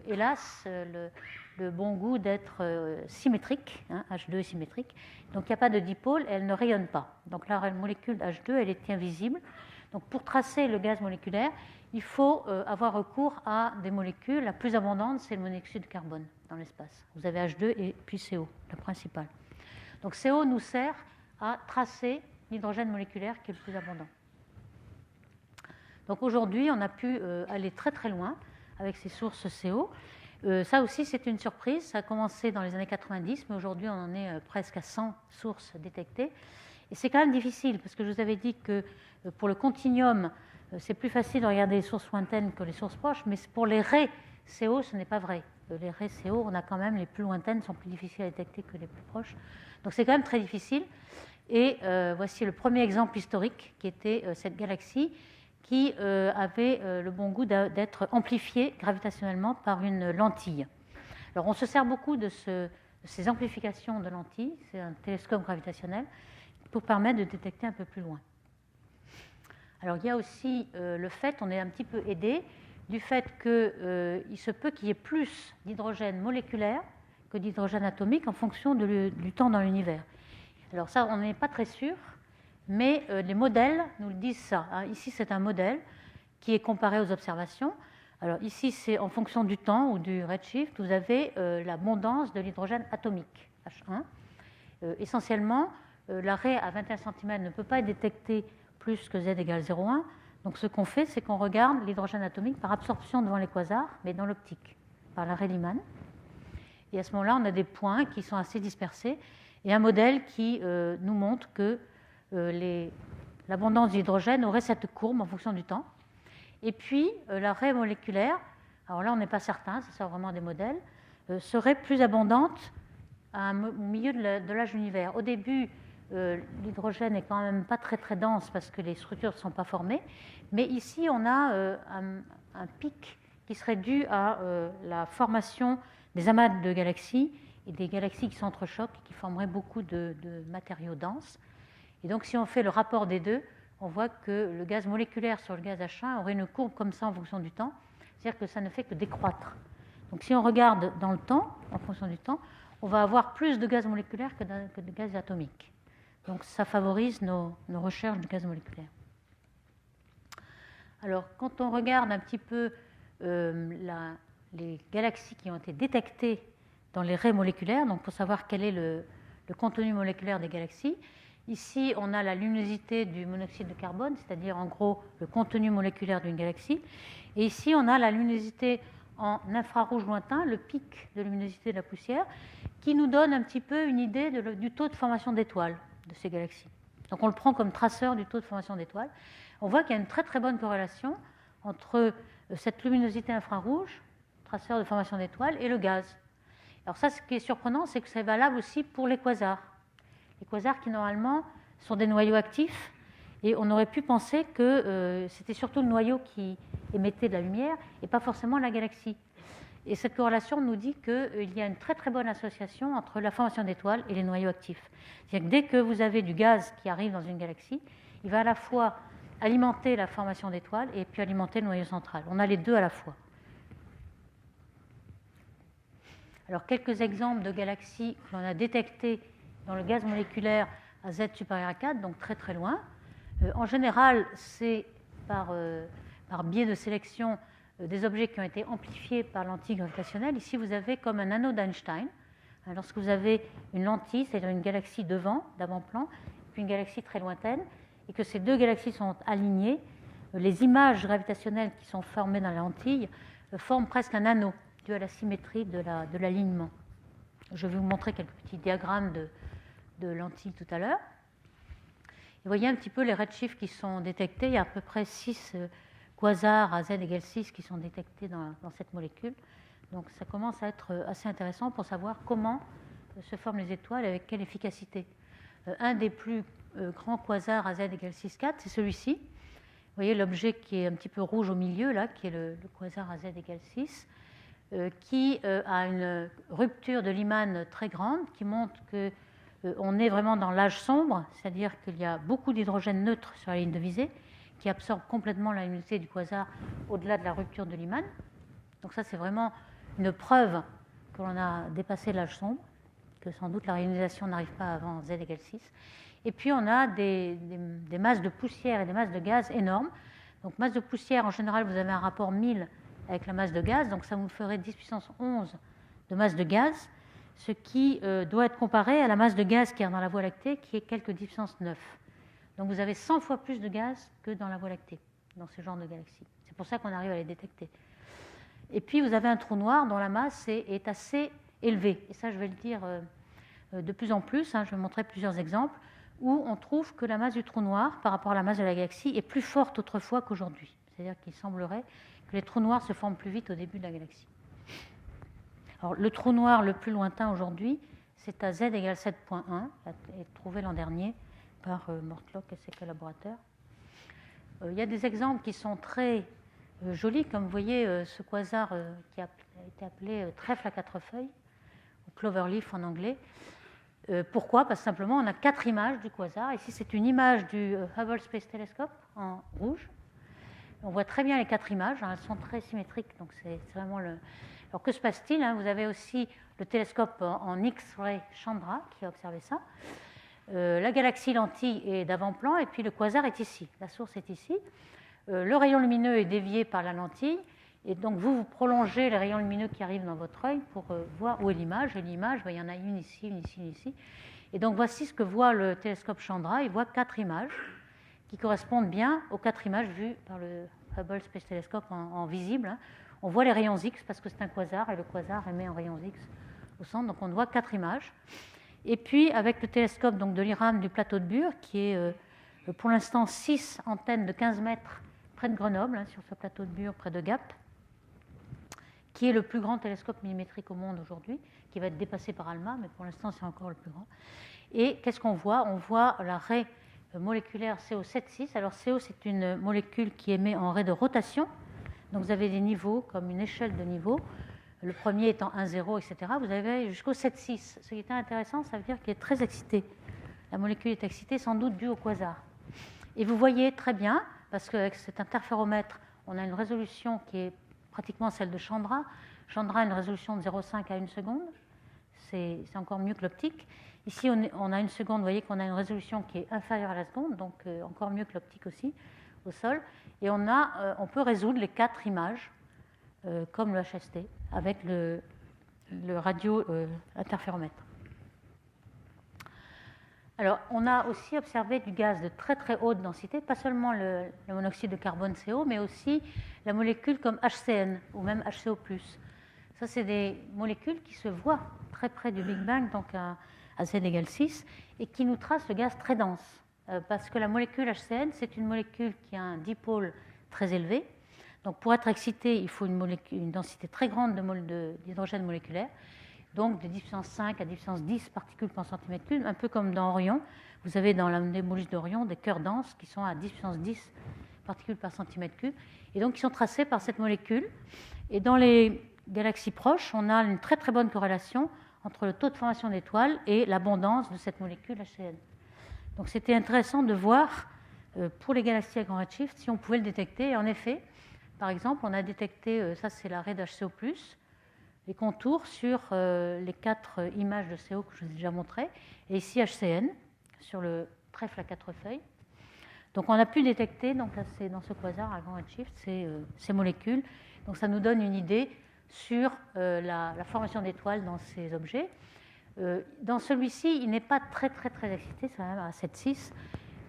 hélas, le bon goût d'être symétrique, hein, H2 est symétrique, donc il n'y a pas de dipôle, elle ne rayonne pas. Donc la molécule H2, elle est invisible. Donc pour tracer le gaz moléculaire, il faut avoir recours à des molécules. La plus abondante, c'est le monoxyde de carbone dans l'espace. Vous avez H2 et puis CO, la principale. Donc CO nous sert à tracer l'hydrogène moléculaire qui est le plus abondant. Donc aujourd'hui, on a pu aller très très loin avec ces sources CO. Ça aussi, c'est une surprise. Ça a commencé dans les années 90, mais aujourd'hui, on en est presque à 100 sources détectées. Et c'est quand même difficile, parce que je vous avais dit que pour le continuum, c'est plus facile de regarder les sources lointaines que les sources proches, mais pour les raies CO, ce n'est pas vrai. Les raies CO, on a quand même les plus lointaines, sont plus difficiles à détecter que les plus proches. Donc c'est quand même très difficile. Et voici le premier exemple historique, qui était cette galaxie, qui avait le bon goût d'être amplifiée gravitationnellement par une lentille. Alors on se sert beaucoup de ces amplifications de lentilles, c'est un télescope gravitationnel, pour permettre de détecter un peu plus loin. Alors il y a aussi le fait, on est un petit peu aidé, du fait qu'il se peut qu'il y ait plus d'hydrogène moléculaire que d'hydrogène atomique en fonction du temps dans l'univers. Alors ça, on n'est pas très sûr, mais les modèles nous le disent ça. Hein. Ici, c'est un modèle qui est comparé aux observations. Alors ici, c'est en fonction du temps ou du redshift, vous avez l'abondance de l'hydrogène atomique, H1. Essentiellement, l'arrêt à 21 cm ne peut pas être détecté plus que z égale 0,1. Donc ce qu'on fait, c'est qu'on regarde l'hydrogène atomique par absorption devant les quasars, mais dans l'optique, par l'arrêt Lyman. Et à ce moment-là, on a des points qui sont assez dispersés et un modèle qui nous montre que l'abondance d'hydrogène aurait cette courbe en fonction du temps. Et puis, l'arrêt moléculaire, alors là, on n'est pas certain, ça sort vraiment des modèles, serait plus abondante au milieu de l'âge de l'univers. Au début, l'hydrogène n'est quand même pas très très dense parce que les structures ne sont pas formées, mais ici, on a un pic qui serait dû à la formation des amas de galaxies et des galaxies qui s'entrechoquent et qui formeraient beaucoup de matériaux denses. Et donc, si on fait le rapport des deux, on voit que le gaz moléculaire sur le gaz H1 aurait une courbe comme ça en fonction du temps, c'est-à-dire que ça ne fait que décroître. Donc, si on regarde dans le temps, en fonction du temps, on va avoir plus de gaz moléculaire que de gaz atomique. Donc, ça favorise nos recherches de gaz moléculaire. Alors, quand on regarde un petit peu les galaxies qui ont été détectées dans les raies moléculaires, donc pour savoir quel est le contenu moléculaire des galaxies, ici, on a la luminosité du monoxyde de carbone, c'est-à-dire en gros le contenu moléculaire d'une galaxie. Et ici, on a la luminosité en infrarouge lointain, le pic de luminosité de la poussière, qui nous donne un petit peu une idée du taux de formation d'étoiles de ces galaxies. Donc on le prend comme traceur du taux de formation d'étoiles. On voit qu'il y a une très très bonne corrélation entre cette luminosité infrarouge, traceur de formation d'étoiles, et le gaz. Alors ça, ce qui est surprenant, c'est que c'est valable aussi pour les quasars. Les quasars qui normalement sont des noyaux actifs, et on aurait pu penser que c'était surtout le noyau qui émettait de la lumière et pas forcément la galaxie. Et cette corrélation nous dit qu'il y a une très très bonne association entre la formation d'étoiles et les noyaux actifs. C'est-à-dire que dès que vous avez du gaz qui arrive dans une galaxie, il va à la fois alimenter la formation d'étoiles et puis alimenter le noyau central. On a les deux à la fois. Alors quelques exemples de galaxies que l'on a détectées dans le gaz moléculaire à Z supérieur à 4, donc très très loin. En général, c'est par biais de sélection des objets qui ont été amplifiés par lentille gravitationnelle. Ici, vous avez comme un anneau d'Einstein. Lorsque vous avez une lentille, c'est-à-dire une galaxie devant, d'avant-plan, puis une galaxie très lointaine, et que ces deux galaxies sont alignées, les images gravitationnelles qui sont formées dans la lentille forment presque un anneau dû à la symétrie de l'alignement. Je vais vous montrer quelques petits diagrammes de lentilles tout à l'heure. Vous voyez un petit peu les redshifts qui sont détectés. Il y a à peu près 6 quasars à z égale 6 qui sont détectés dans cette molécule. Donc ça commence à être assez intéressant pour savoir comment se forment les étoiles et avec quelle efficacité. Un des plus grands quasars à z égale 6,4, c'est celui-ci. Vous voyez l'objet qui est un petit peu rouge au milieu, là, qui est le quasar à z égale 6, qui a une rupture de Lyman très grande, qui montre que on est vraiment dans l'âge sombre, c'est-à-dire qu'il y a beaucoup d'hydrogène neutre sur la ligne de visée qui absorbe complètement la luminosité du quasar au-delà de la rupture de Lyman. Donc ça, c'est vraiment une preuve que l'on a dépassé l'âge sombre, que sans doute la réionisation n'arrive pas avant Z égale 6. Et puis on a des masses de poussière et des masses de gaz énormes. Donc masse de poussière, en général, vous avez un rapport 1000 avec la masse de gaz, donc ça vous ferait 10 puissance 11 de masse de gaz, ce qui doit être comparé à la masse de gaz qui est dans la Voie lactée, qui est quelque 10 puissance 9. Donc vous avez 100 fois plus de gaz que dans la Voie lactée, dans ce genre de galaxies. C'est pour ça qu'on arrive à les détecter. Et puis vous avez un trou noir dont la masse est assez élevée. Et ça, je vais le dire de plus en plus, je vais montrer plusieurs exemples, où on trouve que la masse du trou noir, par rapport à la masse de la galaxie, est plus forte autrefois qu'aujourd'hui. C'est-à-dire qu'il semblerait que les trous noirs se forment plus vite au début de la galaxie. Alors, le trou noir le plus lointain aujourd'hui, c'est à Z égale 7.1, trouvé l'an dernier par Mortlock et ses collaborateurs. Il y a des exemples qui sont très jolis, comme vous voyez ce quasar qui a été appelé trèfle à 4 feuilles, ou cloverleaf en anglais. Pourquoi ? Parce que simplement, on a 4 images du quasar. Ici, c'est une image du Hubble Space Telescope en rouge. On voit très bien les 4 images, elles sont très symétriques, donc c'est vraiment le... Alors que se passe-t-il ? Vous avez aussi le télescope en X-ray Chandra qui a observé ça. La galaxie lentille est d'avant-plan et puis le quasar est ici. La source est ici. Le rayon lumineux est dévié par la lentille et donc vous prolongez les rayons lumineux qui arrivent dans votre œil pour voir où est l'image. Et l'image, il y en a une ici, une ici, une ici. Et donc voici ce que voit le télescope Chandra. Il voit 4 images qui correspondent bien aux 4 images vues par le Hubble Space Telescope en visible. On voit les rayons X parce que c'est un quasar et le quasar émet en rayons X au centre. Donc on voit 4 images. Et puis avec le télescope donc, de l'IRAM du plateau de Bure, qui est pour l'instant 6 antennes de 15 mètres près de Grenoble, sur ce plateau de Bure, près de Gap, qui est le plus grand télescope millimétrique au monde aujourd'hui, qui va être dépassé par ALMA, mais pour l'instant c'est encore le plus grand. Et qu'est-ce qu'on voit ? On voit la raie moléculaire CO7,6. Alors CO, c'est une molécule qui émet en raie de rotation. Donc vous avez des niveaux, comme une échelle de niveaux. Le premier étant 1, 0, etc. Vous avez jusqu'au 7,6. Ce qui est intéressant, ça veut dire qu'il est très excité. La molécule est excitée, sans doute due au quasar. Et vous voyez très bien, parce qu'avec cet interféromètre, on a une résolution qui est pratiquement celle de Chandra. Chandra a une résolution de 0,5 à 1 seconde. C'est encore mieux que l'optique. Ici, on a 1 seconde. Vous voyez qu'on a une résolution qui est inférieure à la seconde, donc encore mieux que l'optique aussi, au sol. Et on peut résoudre les 4 images, comme le HST, avec le radio interféromètre. Alors, on a aussi observé du gaz de très très haute densité, pas seulement le monoxyde de carbone CO, mais aussi la molécule comme HCN ou même HCO+. Ça, c'est des molécules qui se voient très près du Big Bang, donc à Z égale 6, et qui nous tracent le gaz très dense. Parce que la molécule HCN, c'est une molécule qui a un dipôle très élevé. Donc, pour être excité, il faut une densité très grande d'hydrogène moléculaire. Donc de 10 puissance 5 à 10 puissance 10 particules par centimètre cube, un peu comme dans Orion. Vous avez dans la nébuleuse d'Orion des cœurs denses qui sont à 10 puissance 10 particules par centimètre cube, et donc qui sont tracés par cette molécule. Et dans les galaxies proches, on a une très très bonne corrélation entre le taux de formation d'étoiles et l'abondance de cette molécule HCN. Donc c'était intéressant de voir pour les galaxies à grand redshift si on pouvait le détecter. Et en effet, par exemple, on a détecté, ça c'est la raie d'HCO+, les contours sur les 4 images de CO que je vous ai déjà montrées, et ici HCN, sur le trèfle à 4 feuilles. Donc on a pu détecter donc là, dans ce quasar à grand redshift ces molécules. Donc ça nous donne une idée sur la formation d'étoiles dans ces objets. Dans celui-ci, il n'est pas très très très excité, c'est quand même à 7,6,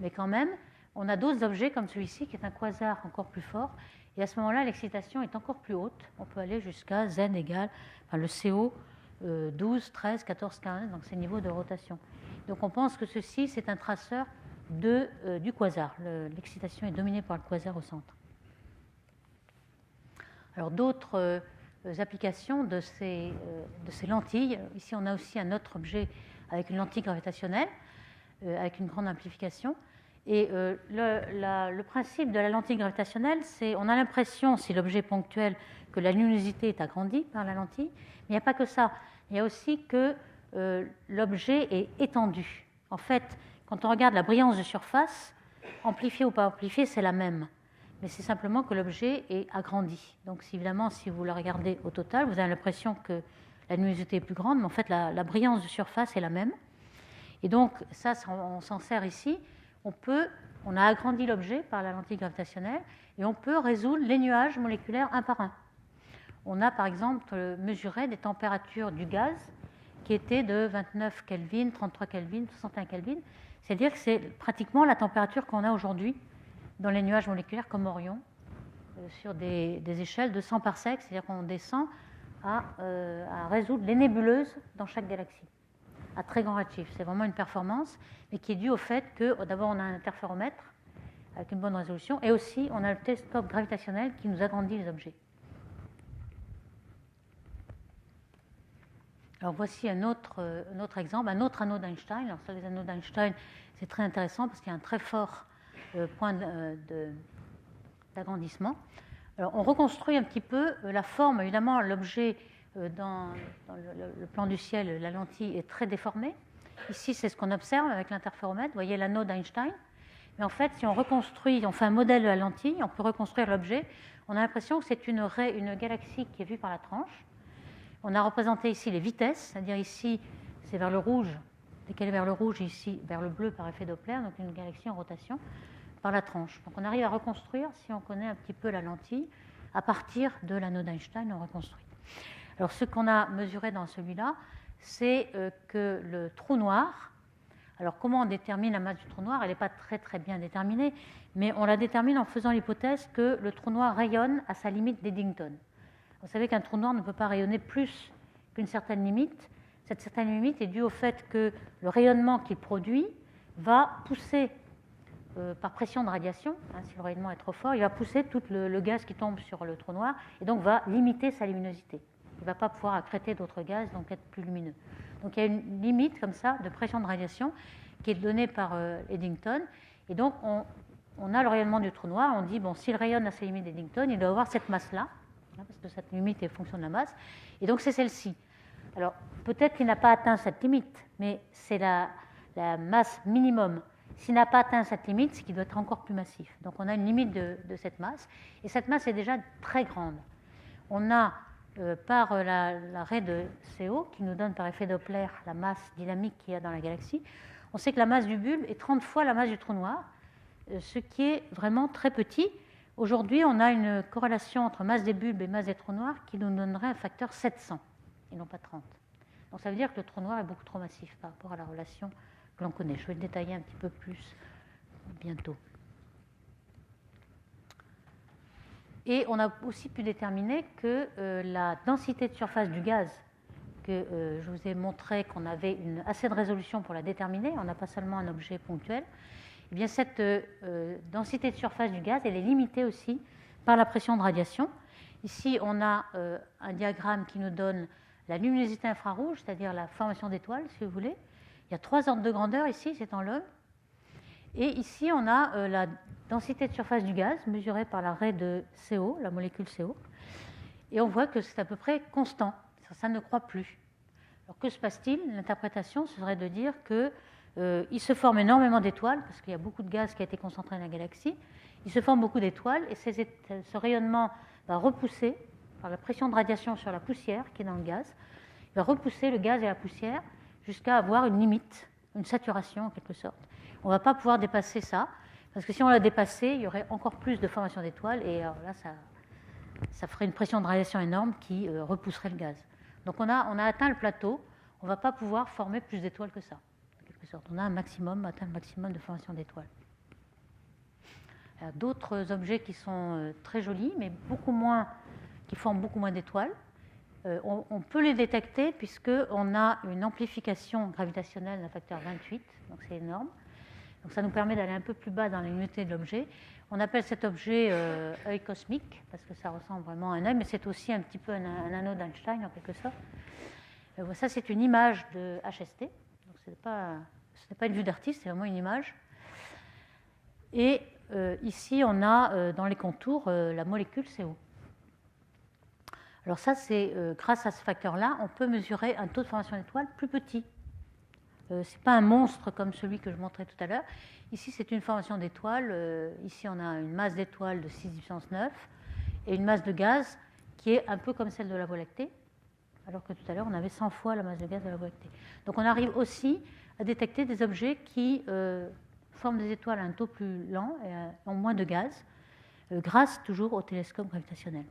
mais quand même, on a d'autres objets comme celui-ci qui est un quasar encore plus fort. Et à ce moment-là, l'excitation est encore plus haute. On peut aller jusqu'à Z égale, le CO 12, 13, 14, 15, donc ces niveaux de rotation. Donc on pense que ceci, c'est un traceur du quasar. L'excitation est dominée par le quasar au centre. Alors d'autres applications de ces lentilles. Ici, on a aussi un autre objet avec une lentille gravitationnelle, avec une grande amplification. Et le principe de la lentille gravitationnelle, c'est on a l'impression, si l'objet est ponctuel, que la luminosité est agrandie par la lentille. Mais il n'y a pas que ça. Il y a aussi que l'objet est étendu. En fait, quand on regarde la brillance de surface, amplifiée ou pas amplifiée, c'est la même. Mais c'est simplement que l'objet est agrandi. Donc évidemment, si vous le regardez au total, vous avez l'impression que la luminosité est plus grande, mais en fait, la brillance de surface est la même. Et donc, ça, on s'en sert ici. On a agrandi l'objet par la lentille gravitationnelle et on peut résoudre les nuages moléculaires un par un. On a par exemple mesuré des températures du gaz qui étaient de 29 Kelvin, 33 Kelvin, 61 Kelvin. C'est-à-dire que c'est pratiquement la température qu'on a aujourd'hui dans les nuages moléculaires comme Orion, sur des échelles de 100 parsecs, c'est-à-dire qu'on descend à résoudre les nébuleuses dans chaque galaxie, à très grand redshift. C'est vraiment une performance, mais qui est due au fait que d'abord on a un interféromètre avec une bonne résolution, et aussi on a le télescope gravitationnel qui nous agrandit les objets. Alors voici un autre exemple, un autre anneau d'Einstein. Alors ça, les anneaux d'Einstein, c'est très intéressant parce qu'il y a un très fort point d'agrandissement. Alors on reconstruit un petit peu la forme. Évidemment, l'objet dans le plan du ciel, la lentille est très déformée. Ici, c'est ce qu'on observe avec l'interféromètre. Vous voyez l'anneau d'Einstein. Mais en fait, si on reconstruit, on fait un modèle de la lentille, on peut reconstruire l'objet. On a l'impression que c'est une galaxie qui est vue par la tranche. On a représenté ici les vitesses, c'est-à-dire ici, c'est vers le rouge, décalé vers le rouge, et ici, vers le bleu par effet Doppler, donc une galaxie en rotation, par la tranche. Donc on arrive à reconstruire, si on connaît un petit peu la lentille, à partir de l'anneau d'Einstein, on reconstruit. Alors ce qu'on a mesuré dans celui-là, c'est que le trou noir, alors comment on détermine la masse du trou noir? Elle n'est pas très très bien déterminée, mais on la détermine en faisant l'hypothèse que le trou noir rayonne à sa limite d'Eddington. Vous savez qu'un trou noir ne peut pas rayonner plus qu'une certaine limite. Cette certaine limite est due au fait que le rayonnement qu'il produit va pousser, par pression de radiation, si le rayonnement est trop fort, il va pousser tout le gaz qui tombe sur le trou noir et donc va limiter sa luminosité. Il ne va pas pouvoir accréter d'autres gaz, donc être plus lumineux. Donc il y a une limite comme ça de pression de radiation qui est donnée par Eddington. Et donc on a le rayonnement du trou noir. On dit, bon, s'il rayonne à sa limite d'Eddington, il doit avoir cette masse-là, parce que cette limite est fonction de la masse, et donc c'est celle-ci. Alors, peut-être qu'il n'a pas atteint cette limite, mais c'est la masse minimum. S'il n'a pas atteint cette limite, c'est qu'il doit être encore plus massif. Donc on a une limite de cette masse, et cette masse est déjà très grande. On a, par l'arrêt de CO, qui nous donne par effet Doppler la masse dynamique qu'il y a dans la galaxie, on sait que la masse du bulbe est 30 fois la masse du trou noir, ce qui est vraiment très petit. Aujourd'hui, on a une corrélation entre masse des bulbes et masse des trous noirs qui nous donnerait un facteur 700, et non pas 30. Donc ça veut dire que le trou noir est beaucoup trop massif par rapport à la relation que l'on connaît. Je vais le détailler un petit peu plus bientôt. Et on a aussi pu déterminer que la densité de surface du gaz, que je vous ai montré qu'on avait assez de résolution pour la déterminer, on n'a pas seulement un objet ponctuel, eh bien cette densité de surface du gaz, elle est limitée aussi par la pression de radiation. Ici, on a un diagramme qui nous donne la luminosité infrarouge, c'est-à-dire la formation d'étoiles, si vous voulez. Il y a 3 ordres de grandeur ici, c'est en log. Et ici, on a la densité de surface du gaz, mesurée par l'arrêt de CO, la molécule CO. Et on voit que c'est à peu près constant, ça ne croît plus. Alors que se passe-t-il? L'interprétation serait de dire qu'il se forme énormément d'étoiles, parce qu'il y a beaucoup de gaz qui a été concentré dans la galaxie. Il se forme beaucoup d'étoiles, et ce rayonnement va repousser, par la pression de radiation sur la poussière qui est dans le gaz, il va repousser le gaz et la poussière jusqu'à avoir une limite, une saturation en quelque sorte. On ne va pas pouvoir dépasser ça, parce que si on l'a dépassé, il y aurait encore plus de formation d'étoiles, et alors là, ça ferait une pression de radiation énorme qui repousserait le gaz. Donc on a atteint le plateau, on ne va pas pouvoir former plus d'étoiles que ça, en quelque sorte. On a atteint le maximum de formation d'étoiles. Il y a d'autres objets qui sont très jolis, mais qui forment beaucoup moins d'étoiles. On peut les détecter puisqu'on a une amplification gravitationnelle d'un facteur 28, donc c'est énorme. Donc ça nous permet d'aller un peu plus bas dans la luminosité de l'objet. On appelle cet objet œil cosmique, parce que ça ressemble vraiment à un œil, mais c'est aussi un petit peu un anneau d'Einstein en quelque sorte. Ça, c'est une image de HST. Donc ce n'est pas une vue d'artiste, c'est vraiment une image. Et ici, on a dans les contours la molécule CO. Alors ça, c'est grâce à ce facteur-là, on peut mesurer un taux de formation d'étoiles plus petit. Ce n'est pas un monstre comme celui que je montrais tout à l'heure. Ici, c'est une formation d'étoiles. Ici, on a une masse d'étoiles de 6 puissance 9 et une masse de gaz qui est un peu comme celle de la Voie lactée, alors que tout à l'heure, on avait 100 fois la masse de gaz de la Voie lactée. Donc on arrive aussi à détecter des objets qui forment des étoiles à un taux plus lent et ont moins de gaz, grâce toujours au télescope gravitationnel.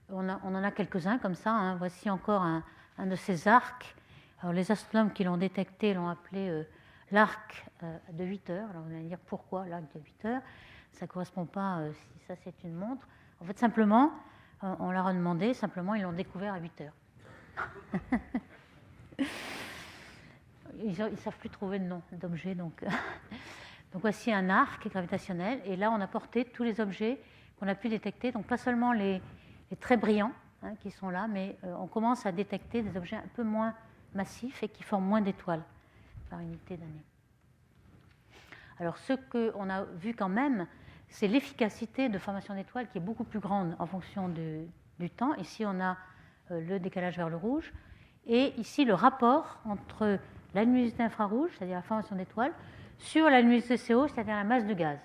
On en a quelques-uns comme ça. Hein. Voici encore un de ces arcs. Alors, les astronomes qui l'ont détecté l'ont appelé l'arc de 8 heures. Alors vous allez dire pourquoi l'arc de 8 heures? Ça ne correspond pas si ça c'est une montre. En fait, simplement, on leur a demandé, simplement, ils l'ont découvert à 8 heures. Ils ne savent plus trouver de nom d'objet. Donc voici un arc gravitationnel. Et là, on a porté tous les objets qu'on a pu détecter. Donc pas seulement les très brillants qui sont là, mais on commence à détecter des objets un peu moins massifs et qui forment moins d'étoiles par unité d'année. Alors ce qu'on a vu quand même, c'est l'efficacité de formation d'étoiles qui est beaucoup plus grande en fonction du temps. Ici, on a le décalage vers le rouge. Et ici, le rapport entre la luminosité infrarouge, c'est-à-dire la formation d'étoiles, sur la luminosité CO, c'est-à-dire la masse de gaz.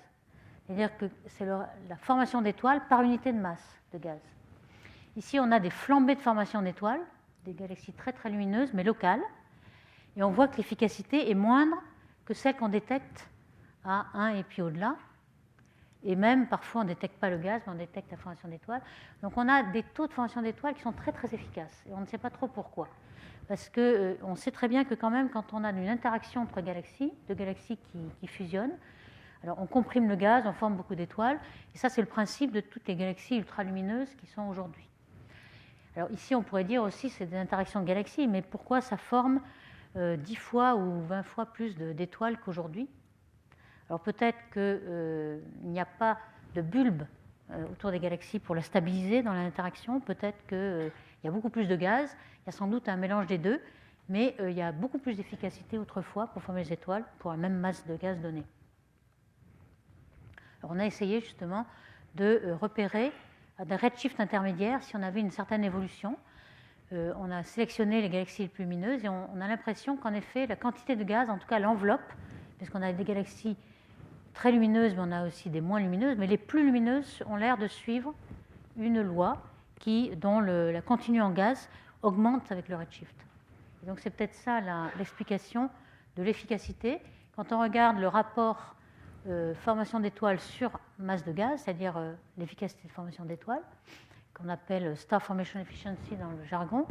C'est-à-dire que c'est la formation d'étoiles par unité de masse de gaz. Ici, on a des flambées de formation d'étoiles, des galaxies très très lumineuses, mais locales. Et on voit que l'efficacité est moindre que celle qu'on détecte à 1 et puis au-delà. Et même, parfois, on ne détecte pas le gaz, mais on détecte la formation d'étoiles. Donc, on a des taux de formation d'étoiles qui sont très très efficaces. Et on ne sait pas trop pourquoi. Parce qu'on sait très bien que quand même, quand on a une interaction entre galaxies, deux galaxies qui fusionnent, alors on comprime le gaz, on forme beaucoup d'étoiles. Et ça, c'est le principe de toutes les galaxies ultralumineuses qui sont aujourd'hui. Alors ici, on pourrait dire aussi que c'est des interactions de galaxies, mais pourquoi ça forme 10 fois ou 20 fois plus d'étoiles qu'aujourd'hui? Alors peut-être qu'il n'y a pas de bulbe autour des galaxies pour la stabiliser dans l'interaction. Peut-être qu'il y a beaucoup plus de gaz. Il y a sans doute un mélange des deux, mais il y a beaucoup plus d'efficacité autrefois pour former les étoiles pour la même masse de gaz donnée. Alors on a essayé justement de repérer des redshifts intermédiaires si on avait une certaine évolution. On a sélectionné les galaxies les plus lumineuses et on a l'impression qu'en effet, la quantité de gaz, en tout cas l'enveloppe, puisqu'on a des galaxies très lumineuses, mais on a aussi des moins lumineuses, mais les plus lumineuses ont l'air de suivre une loi dont la continue en gaz augmente avec le redshift. Et donc c'est peut-être ça l'explication de l'efficacité. Quand on regarde le rapport formation d'étoiles sur masse de gaz, c'est-à-dire l'efficacité de formation d'étoiles, qu'on appelle Star Formation Efficiency dans le jargon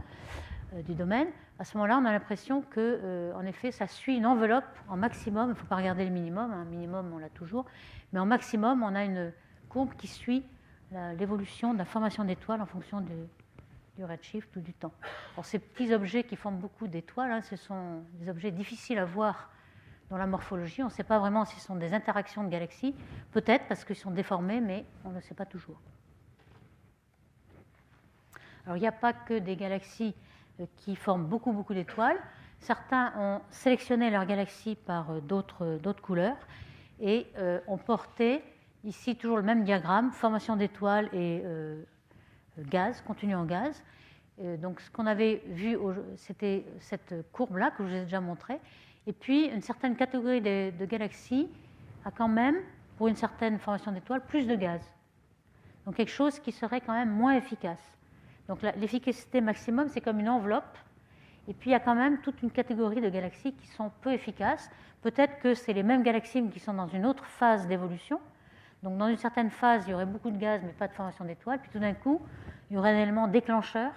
du domaine, à ce moment-là, on a l'impression que, en effet, ça suit une enveloppe en maximum. Il ne faut pas regarder le minimum, un minimum, on l'a toujours, mais en maximum, on a une courbe qui suit l'évolution de la formation d'étoiles en fonction du redshift ou du temps. Alors, ces petits objets qui forment beaucoup d'étoiles, ce sont des objets difficiles à voir dans la morphologie. On ne sait pas vraiment si ce sont des interactions de galaxies, peut-être parce qu'ils sont déformés, mais on ne sait pas toujours. Alors, il n'y a pas que des galaxies qui forment beaucoup d'étoiles. Certains ont sélectionné leurs galaxies par d'autres couleurs et ont porté, ici toujours le même diagramme, formation d'étoiles et gaz, contenu en gaz. Donc ce qu'on avait vu, c'était cette courbe-là que je vous ai déjà montrée. Et puis une certaine catégorie de galaxies a quand même, pour une certaine formation d'étoiles, plus de gaz. Donc quelque chose qui serait quand même moins efficace. Donc l'efficacité maximum, c'est comme une enveloppe. Et puis il y a quand même toute une catégorie de galaxies qui sont peu efficaces. Peut-être que c'est les mêmes galaxies qui sont dans une autre phase d'évolution. Donc dans une certaine phase, il y aurait beaucoup de gaz, mais pas de formation d'étoiles. Puis tout d'un coup, il y aurait un élément déclencheur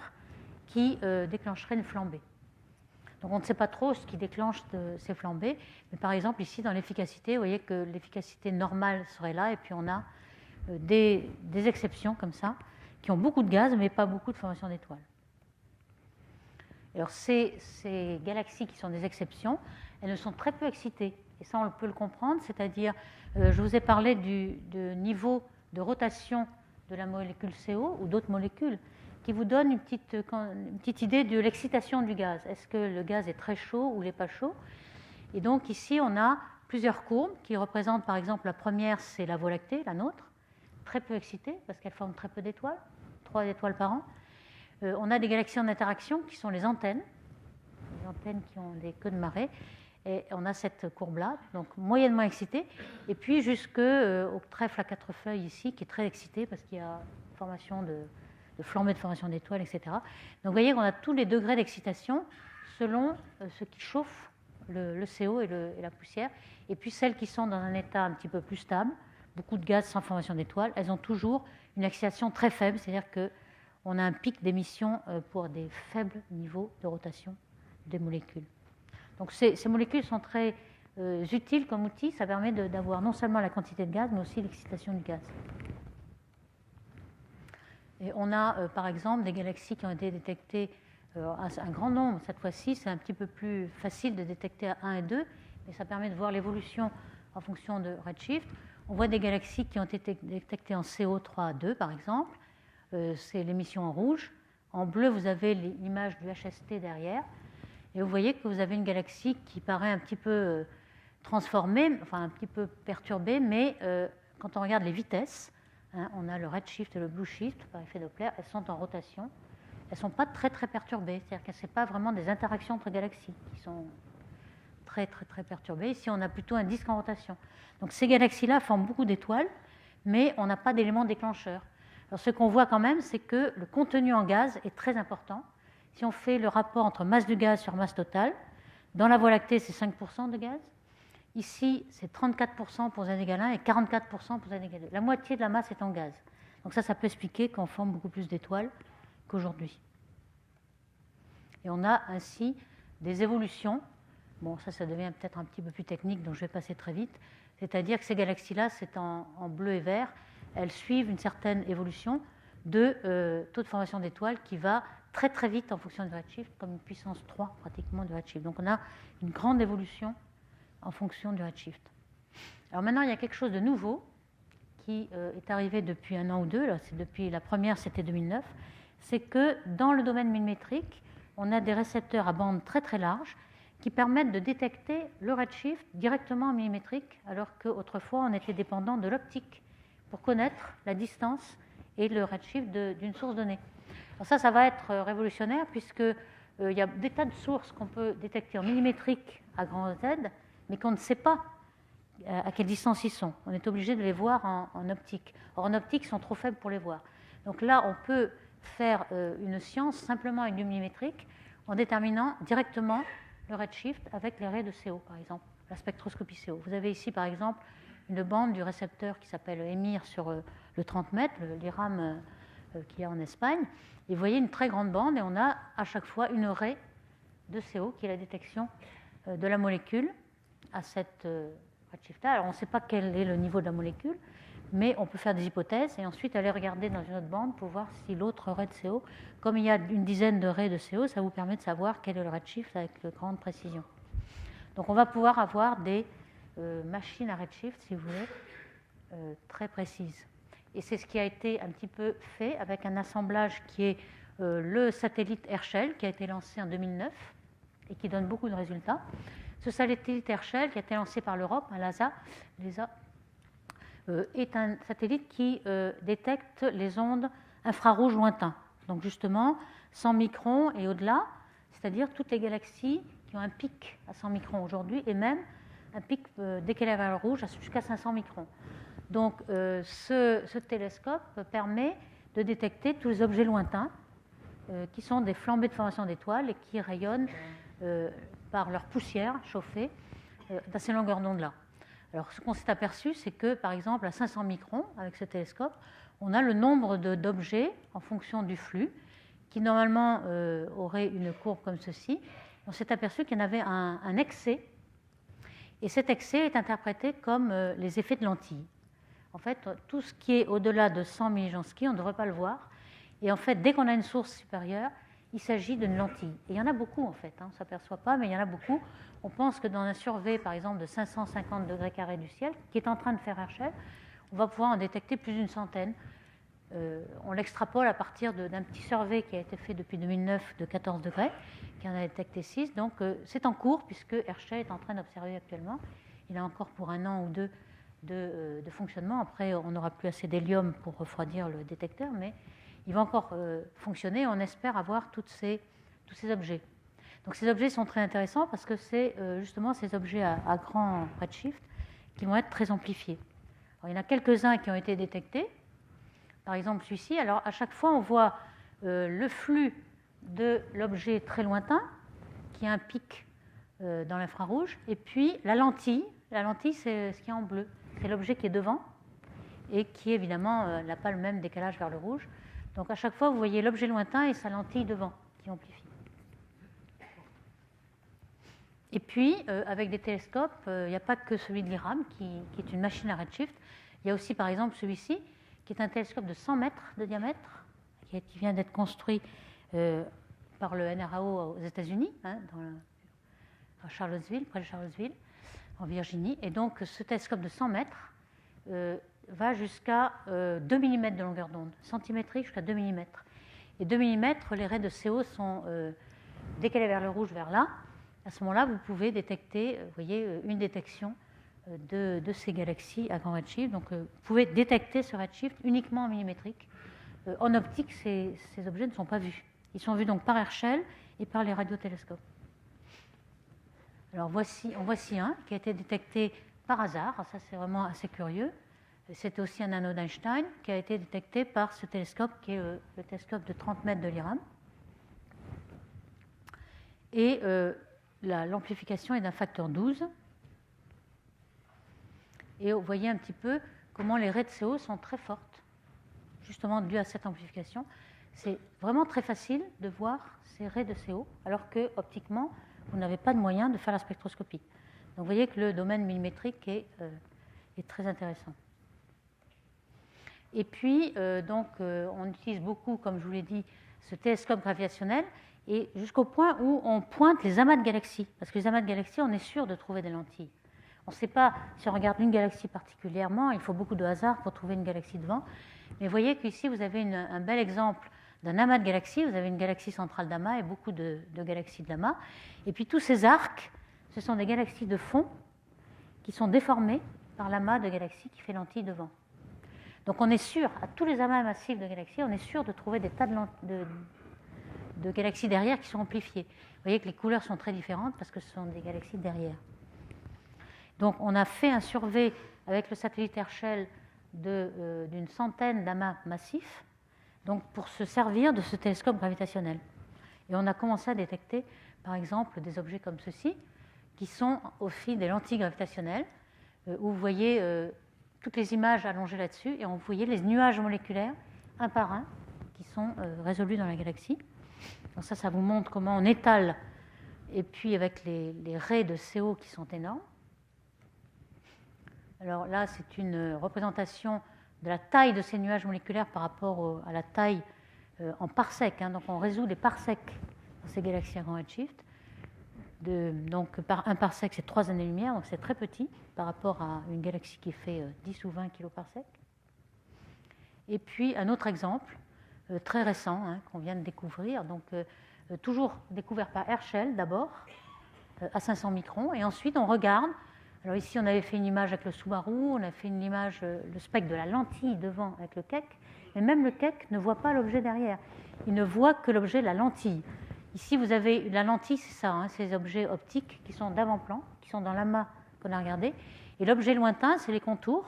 qui déclencherait une flambée. Donc on ne sait pas trop ce qui déclenche ces flambées. Mais par exemple, ici, dans l'efficacité, vous voyez que l'efficacité normale serait là. Et puis on a des exceptions comme ça, qui ont beaucoup de gaz, mais pas beaucoup de formation d'étoiles. Alors ces galaxies qui sont des exceptions, elles ne sont très peu excitées. Et ça, on peut le comprendre, c'est-à-dire, je vous ai parlé du niveau de rotation de la molécule CO ou d'autres molécules, qui vous donne une petite idée de l'excitation du gaz. Est-ce que le gaz est très chaud ou il n'est pas chaud? Et donc ici, on a plusieurs courbes qui représentent, par exemple, la première, c'est la Voie lactée, la nôtre, très peu excitées, parce qu'elles forment très peu d'étoiles, 3 étoiles par an. On a des galaxies en interaction, qui sont les antennes qui ont des queues de marée. Et on a cette courbe-là, donc moyennement excitée, et puis jusqu'au trèfle à 4 feuilles ici, qui est très excité, parce qu'il y a formation de flambée de formation d'étoiles, etc. Donc vous voyez qu'on a tous les degrés d'excitation selon ce qui chauffe le CO et la poussière. Et puis celles qui sont dans un état un petit peu plus stable, beaucoup de gaz sans formation d'étoiles, elles ont toujours une excitation très faible, c'est-à-dire qu'on a un pic d'émission pour des faibles niveaux de rotation des molécules. Donc ces molécules sont très utiles comme outil, ça permet d'avoir non seulement la quantité de gaz, mais aussi l'excitation du gaz. Et on a par exemple des galaxies qui ont été détectées, un grand nombre cette fois-ci, c'est un petit peu plus facile de détecter à 1 et 2, mais ça permet de voir l'évolution en fonction de redshift. On voit des galaxies qui ont été détectées en CO3 à 2 par exemple, c'est l'émission en rouge. En bleu, vous avez l'image du HST derrière. Et vous voyez que vous avez une galaxie qui paraît un petit peu transformée, enfin un petit peu perturbée, mais quand on regarde les vitesses, on a le redshift et le blueshift par effet Doppler, elles sont en rotation. Elles ne sont pas très très perturbées, c'est-à-dire que ce n'est pas vraiment des interactions entre galaxies qui sont très très très perturbées. Ici, on a plutôt un disque en rotation. Donc ces galaxies-là forment beaucoup d'étoiles, mais on n'a pas d'éléments déclencheurs. Alors ce qu'on voit quand même, c'est que le contenu en gaz est très important. Si on fait le rapport entre masse du gaz sur masse totale, dans la Voie lactée, c'est 5% de gaz. Ici, c'est 34% pour Z égale 1 et 44% pour Z égale 2. La moitié de la masse est en gaz. Donc ça peut expliquer qu'on forme beaucoup plus d'étoiles qu'aujourd'hui. Et on a ainsi des évolutions. Bon, ça devient peut-être un petit peu plus technique, donc je vais passer très vite. C'est-à-dire que ces galaxies-là, c'est en bleu et vert, elles suivent une certaine évolution de taux de formation d'étoiles qui va très très vite en fonction du redshift, comme une puissance 3 pratiquement du redshift. Donc on a une grande évolution en fonction du redshift. Alors maintenant, il y a quelque chose de nouveau qui est arrivé depuis 1 an ou 2, là, depuis la première, c'était 2009, c'est que dans le domaine millimétrique, on a des récepteurs à bande très très large qui permettent de détecter le redshift directement en millimétrique, alors qu'autrefois on était dépendant de l'optique pour connaître la distance et le redshift d'une source donnée. Alors ça va être révolutionnaire puisqu'il y a des tas de sources qu'on peut détecter en millimétrique à grand Z, mais qu'on ne sait pas à quelle distance ils sont. On est obligé de les voir en optique. Or, en optique, ils sont trop faibles pour les voir. Donc là, on peut faire une science simplement avec du millimétrique en déterminant directement le redshift avec les raies de CO, par exemple, la spectroscopie CO. Vous avez ici, par exemple, une bande du récepteur qui s'appelle EMIR sur le 30 mètres, l'IRAM qu'il y a en Espagne. Et vous voyez une très grande bande et on a à chaque fois une raie de CO qui est la détection de la molécule à cette redshift-là. Alors on ne sait pas quel est le niveau de la molécule, mais on peut faire des hypothèses et ensuite aller regarder dans une autre bande pour voir si l'autre raie de CO, comme il y a une dizaine de raies de CO, ça vous permet de savoir quel est le redshift avec grande précision. Donc on va pouvoir avoir des machines à redshift, si vous voulez, très précises. Et c'est ce qui a été un petit peu fait avec un assemblage qui est le satellite Herschel, qui a été lancé en 2009 et qui donne beaucoup de résultats. Ce satellite Herschel, qui a été lancé par l'Europe, l'ESA, est un satellite qui détecte les ondes infrarouges lointains. Donc justement, 100 microns et au-delà, c'est-à-dire toutes les galaxies qui ont un pic à 100 microns aujourd'hui et même un pic décalé vers le rouge jusqu'à 500 microns. Donc ce télescope permet de détecter tous les objets lointains qui sont des flambées de formation d'étoiles et qui rayonnent par leur poussière chauffée dans ces longueurs d'onde-là. Alors ce qu'on s'est aperçu, c'est que par exemple à 500 microns, avec ce télescope, on a le nombre d'objets en fonction du flux qui normalement aurait une courbe comme ceci. On s'est aperçu qu'il y en avait un excès et cet excès est interprété comme les effets de lentilles. En fait, tout ce qui est au-delà de 100 millijansky, on ne devrait pas le voir. Et en fait, dès qu'on a une source supérieure, il s'agit d'une lentille. Et il y en a beaucoup, en fait. On ne s'aperçoit pas, mais il y en a beaucoup. On pense que dans un survey, par exemple, de 550 degrés carrés du ciel, qui est en train de faire Herschel, on va pouvoir en détecter plus d'une centaine. On l'extrapole à partir d'un petit survey qui a été fait depuis 2009 de 14 degrés, qui en a détecté 6. Donc, c'est en cours, puisque Herschel est en train d'observer actuellement. Il a encore pour 1 an ou 2 de fonctionnement. Après, on n'aura plus assez d'hélium pour refroidir le détecteur, mais il va encore fonctionner. On espère avoir tous ces objets. Donc ces objets sont très intéressants parce que c'est justement ces objets à grand redshift qui vont être très amplifiés. Alors, il y en a quelques-uns qui ont été détectés. Par exemple celui-ci. Alors à chaque fois, on voit le flux de l'objet très lointain, qui a un pic dans l'infrarouge, et puis la lentille. La lentille, c'est ce qui est en bleu. C'est l'objet qui est devant et qui, évidemment, n'a pas le même décalage vers le rouge. Donc à chaque fois, vous voyez l'objet lointain et sa lentille devant qui amplifie. Et puis, avec des télescopes, il n'y a pas que celui de l'IRAM qui est une machine à redshift. Il y a aussi, par exemple, celui-ci, qui est un télescope de 100 mètres de diamètre, qui vient d'être construit par le NRAO aux États-Unis, hein, à Charlottesville, près de Charlottesville, en Virginie. Et donc, ce télescope de 100 mètres va jusqu'à 2 mm de longueur d'onde, centimétrique jusqu'à 2 mm. Et 2 mm, les raies de CO sont décalées vers le rouge, vers là. À ce moment-là, vous pouvez détecter, vous voyez, une détection de ces galaxies à grand redshift. Donc, vous pouvez détecter ce redshift uniquement en millimétrique. En optique, ces objets ne sont pas vus. Ils sont vus donc par Herschel et par les radiotélescopes. Alors, en voici un qui a été détecté par hasard. Alors, ça, c'est vraiment assez curieux. C'était aussi un anneau d'Einstein qui a été détecté par ce télescope qui est le télescope de 30 mètres de l'IRAM. Et l'amplification est d'un facteur 12. Et vous voyez un petit peu comment les raies de CO sont très fortes, justement dû à cette amplification. C'est vraiment très facile de voir ces raies de CO, alors que optiquement, vous n'avez pas de moyen de faire la spectroscopie. Donc vous voyez que le domaine millimétrique est très intéressant. Et puis, on utilise beaucoup, comme je vous l'ai dit, ce télescope gravitationnel, et jusqu'au point où on pointe les amas de galaxies. Parce que les amas de galaxies, on est sûr de trouver des lentilles. On ne sait pas si on regarde une galaxie particulièrement, il faut beaucoup de hasard pour trouver une galaxie devant. Mais vous voyez qu'ici, vous avez un bel exemple d'un amas de galaxies. Vous avez une galaxie centrale d'amas et beaucoup de galaxies d'amas. Et puis tous ces arcs, ce sont des galaxies de fond qui sont déformées par l'amas de galaxies qui fait lentille devant. Donc on est sûr, à tous les amas massifs de galaxies, on est sûr de trouver des tas de galaxies derrière qui sont amplifiées. Vous voyez que les couleurs sont très différentes parce que ce sont des galaxies derrière. Donc on a fait un survey avec le satellite Herschel d'une centaine d'amas massifs, donc pour se servir de ce télescope gravitationnel. Et on a commencé à détecter, par exemple, des objets comme ceux-ci, qui sont aussi des lentilles gravitationnelles, où vous voyez toutes les images allongées là-dessus, et vous voyez les nuages moléculaires, un par un, qui sont résolus dans la galaxie. Donc ça vous montre comment on étale, et puis avec les raies de CO qui sont énormes. Alors là, c'est une représentation de la taille de ces nuages moléculaires par rapport à la taille en parsec. Hein. Donc on résout des parsecs dans ces galaxies à grand redshift. Donc un parsec, c'est 3 années-lumière, donc c'est très petit par rapport à une galaxie qui fait 10 ou 20 kiloparsecs. Et puis un autre exemple, très récent, hein, qu'on vient de découvrir, donc toujours découvert par Herschel d'abord, à 500 microns, et ensuite on regarde. Alors ici, on avait fait une image avec le Subaru, on a fait une image, le spectre de la lentille devant avec le Keck, mais même le Keck ne voit pas l'objet derrière. Il ne voit que l'objet de la lentille. Ici, vous avez la lentille, c'est ça, hein, ces objets optiques qui sont d'avant-plan, qui sont dans l'amas qu'on a regardé. Et l'objet lointain, c'est les contours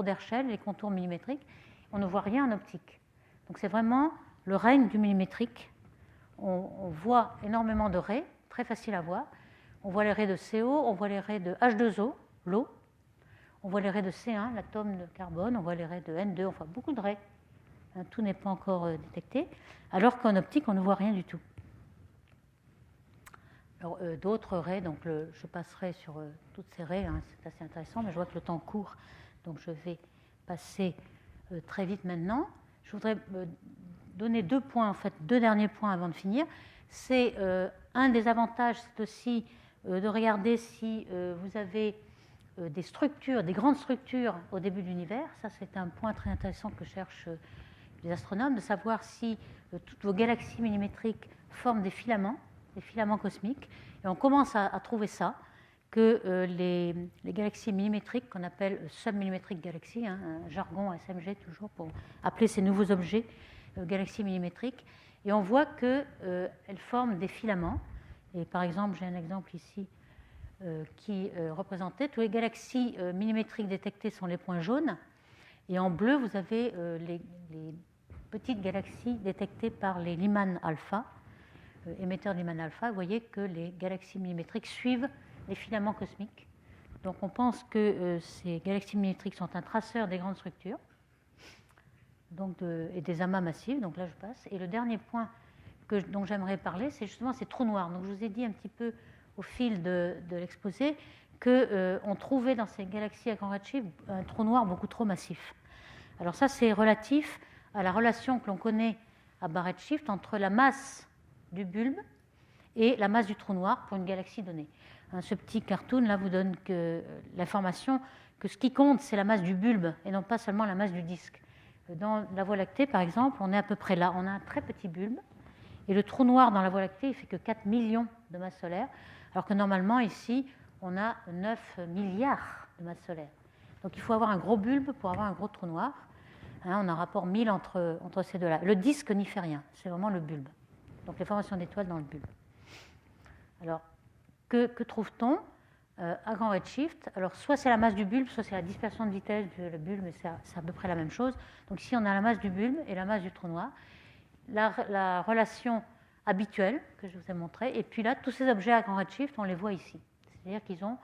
d'Herschel, les contours millimétriques. On ne voit rien en optique. Donc c'est vraiment le règne du millimétrique. On voit énormément de raies, très facile à voir. On voit les raies de CO, on voit les raies de H2O, l'eau, on voit les raies de C1, l'atome de carbone, on voit les raies de N2, enfin beaucoup de raies. Hein, tout n'est pas encore détecté, alors qu'en optique, on ne voit rien du tout. Alors, d'autres raies, donc je passerai sur toutes ces raies, hein, c'est assez intéressant, mais je vois que le temps court, donc je vais passer très vite maintenant. Je voudrais donner 2 points, en fait, 2 derniers points avant de finir. C'est un des avantages, c'est aussi de regarder si vous avez des structures, des grandes structures au début de l'univers. Ça, c'est un point très intéressant que cherchent les astronomes, de savoir si toutes vos galaxies millimétriques forment des filaments cosmiques. Et on commence à trouver ça, que les galaxies millimétriques, qu'on appelle submillimétriques galaxies, un jargon SMG toujours pour appeler ces nouveaux objets galaxies millimétriques, et on voit qu'elles forment des filaments. Et par exemple, j'ai un exemple ici qui représentait toutes les galaxies millimétriques détectées sont les points jaunes, et en bleu, vous avez les petites galaxies détectées par les Lyman alpha, émetteurs de Lyman alpha. Vous voyez que les galaxies millimétriques suivent les filaments cosmiques. Donc on pense que ces galaxies millimétriques sont un traceur des grandes structures et des amas massifs. Donc là, je passe. Et le dernier point dont j'aimerais parler, c'est justement ces trous noirs. Donc je vous ai dit un petit peu au fil de l'exposé qu'on trouvait dans ces galaxies à grand redshift un trou noir beaucoup trop massif. Alors ça, c'est relatif à la relation que l'on connaît à bas redshift entre la masse du bulbe et la masse du trou noir pour une galaxie donnée. Ce petit cartoon là vous donne l'information que ce qui compte, c'est la masse du bulbe et non pas seulement la masse du disque. Dans la Voie lactée, par exemple, on est à peu près là. On a un très petit bulbe et le trou noir dans la Voie lactée, il fait que 4 millions de masses solaires, alors que normalement, ici, on a 9 milliards de masses solaires. Donc il faut avoir un gros bulbe pour avoir un gros trou noir. On a un rapport 1000 entre ces deux-là. Le disque n'y fait rien, c'est vraiment le bulbe. Donc les formations d'étoiles dans le bulbe. Alors, que trouve-t-on à grand redshift? Alors, soit c'est la masse du bulbe, soit c'est la dispersion de vitesse du bulbe, mais c'est à peu près la même chose. Donc ici, on a la masse du bulbe et la masse du trou noir. La relation habituelle que je vous ai montrée. Et puis là, tous ces objets à grand redshift, on les voit ici. C'est-à-dire qu'ils ont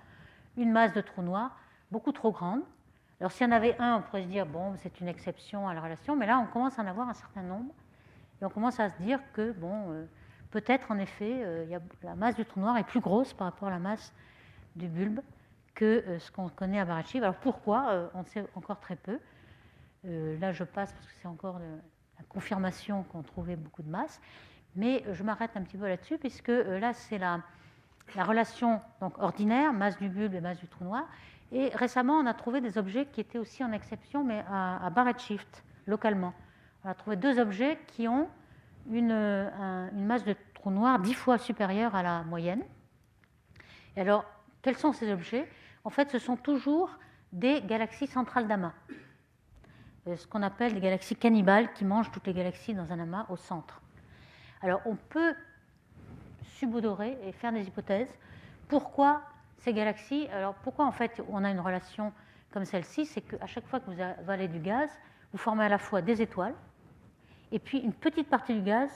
une masse de trou noir beaucoup trop grande. Alors, s'il y en avait un, on pourrait se dire, bon, c'est une exception à la relation, mais là, on commence à en avoir un certain nombre. Et on commence à se dire que, bon, peut-être, en effet, la masse du trou noir est plus grosse par rapport à la masse du bulbe que ce qu'on connaît à bas redshift. Alors, pourquoi? On ne sait encore très peu. Là, je passe parce que c'est encore la confirmation qu'on trouvait beaucoup de masse. Mais je m'arrête un petit peu là-dessus, puisque là, c'est la relation donc, ordinaire, masse du bulbe et masse du trou noir. Et récemment, on a trouvé des objets qui étaient aussi en exception, mais à bas redshift, localement. On a trouvé 2 objets qui ont une masse de trou noir 10 fois supérieure à la moyenne. Et alors, quels sont ces objets? En fait, ce sont toujours des galaxies centrales d'amas. Ce qu'on appelle des galaxies cannibales qui mangent toutes les galaxies dans un amas au centre. Alors, on peut subodorer et faire des hypothèses. Pourquoi ces galaxies? Alors, pourquoi en fait on a une relation comme celle-ci? C'est qu'à chaque fois que vous avalez du gaz, vous formez à la fois des étoiles, et puis une petite partie du gaz,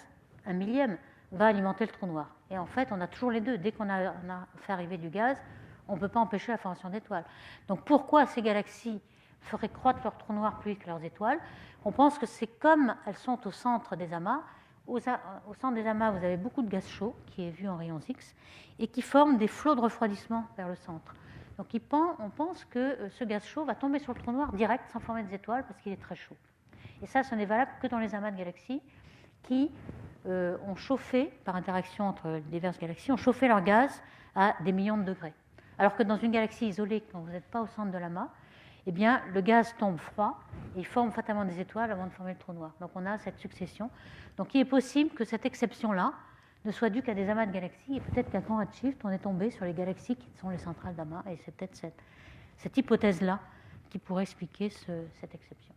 1/1000, va alimenter le trou noir. Et en fait, on a toujours les deux. Dès qu'on a fait arriver du gaz, on ne peut pas empêcher la formation d'étoiles. Donc pourquoi ces galaxies feraient croître leur trou noir plus vite que leurs étoiles? On pense que c'est comme elles sont au centre des amas. Au centre des amas, vous avez beaucoup de gaz chaud, qui est vu en rayons X, et qui forment des flots de refroidissement vers le centre. Donc on pense que ce gaz chaud va tomber sur le trou noir direct, sans former des étoiles, parce qu'il est très chaud. Et ça, ce n'est valable que dans les amas de galaxies qui ont chauffé, par interaction entre diverses galaxies, ont chauffé leur gaz à des millions de degrés. Alors que dans une galaxie isolée, quand vous n'êtes pas au centre de l'amas, eh bien, le gaz tombe froid et il forme fatalement des étoiles avant de former le trou noir. Donc on a cette succession. Donc il est possible que cette exception-là ne soit due qu'à des amas de galaxies, et peut-être qu'à grand redshift, on est tombé sur les galaxies qui sont les centrales d'amas, et c'est peut-être cette hypothèse-là qui pourrait expliquer cette exception.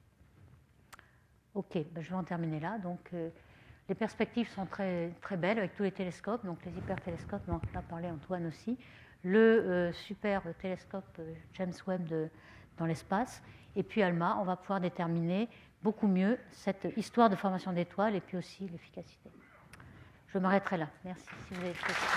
Ok, je vais en terminer là. Donc les perspectives sont très, très belles avec tous les télescopes, donc les hypertélescopes dont a parlé Antoine aussi, le super télescope James Webb dans l'espace, et puis ALMA, on va pouvoir déterminer beaucoup mieux cette histoire de formation d'étoiles et puis aussi l'efficacité. Je m'arrêterai là. Merci si vous avez des questions.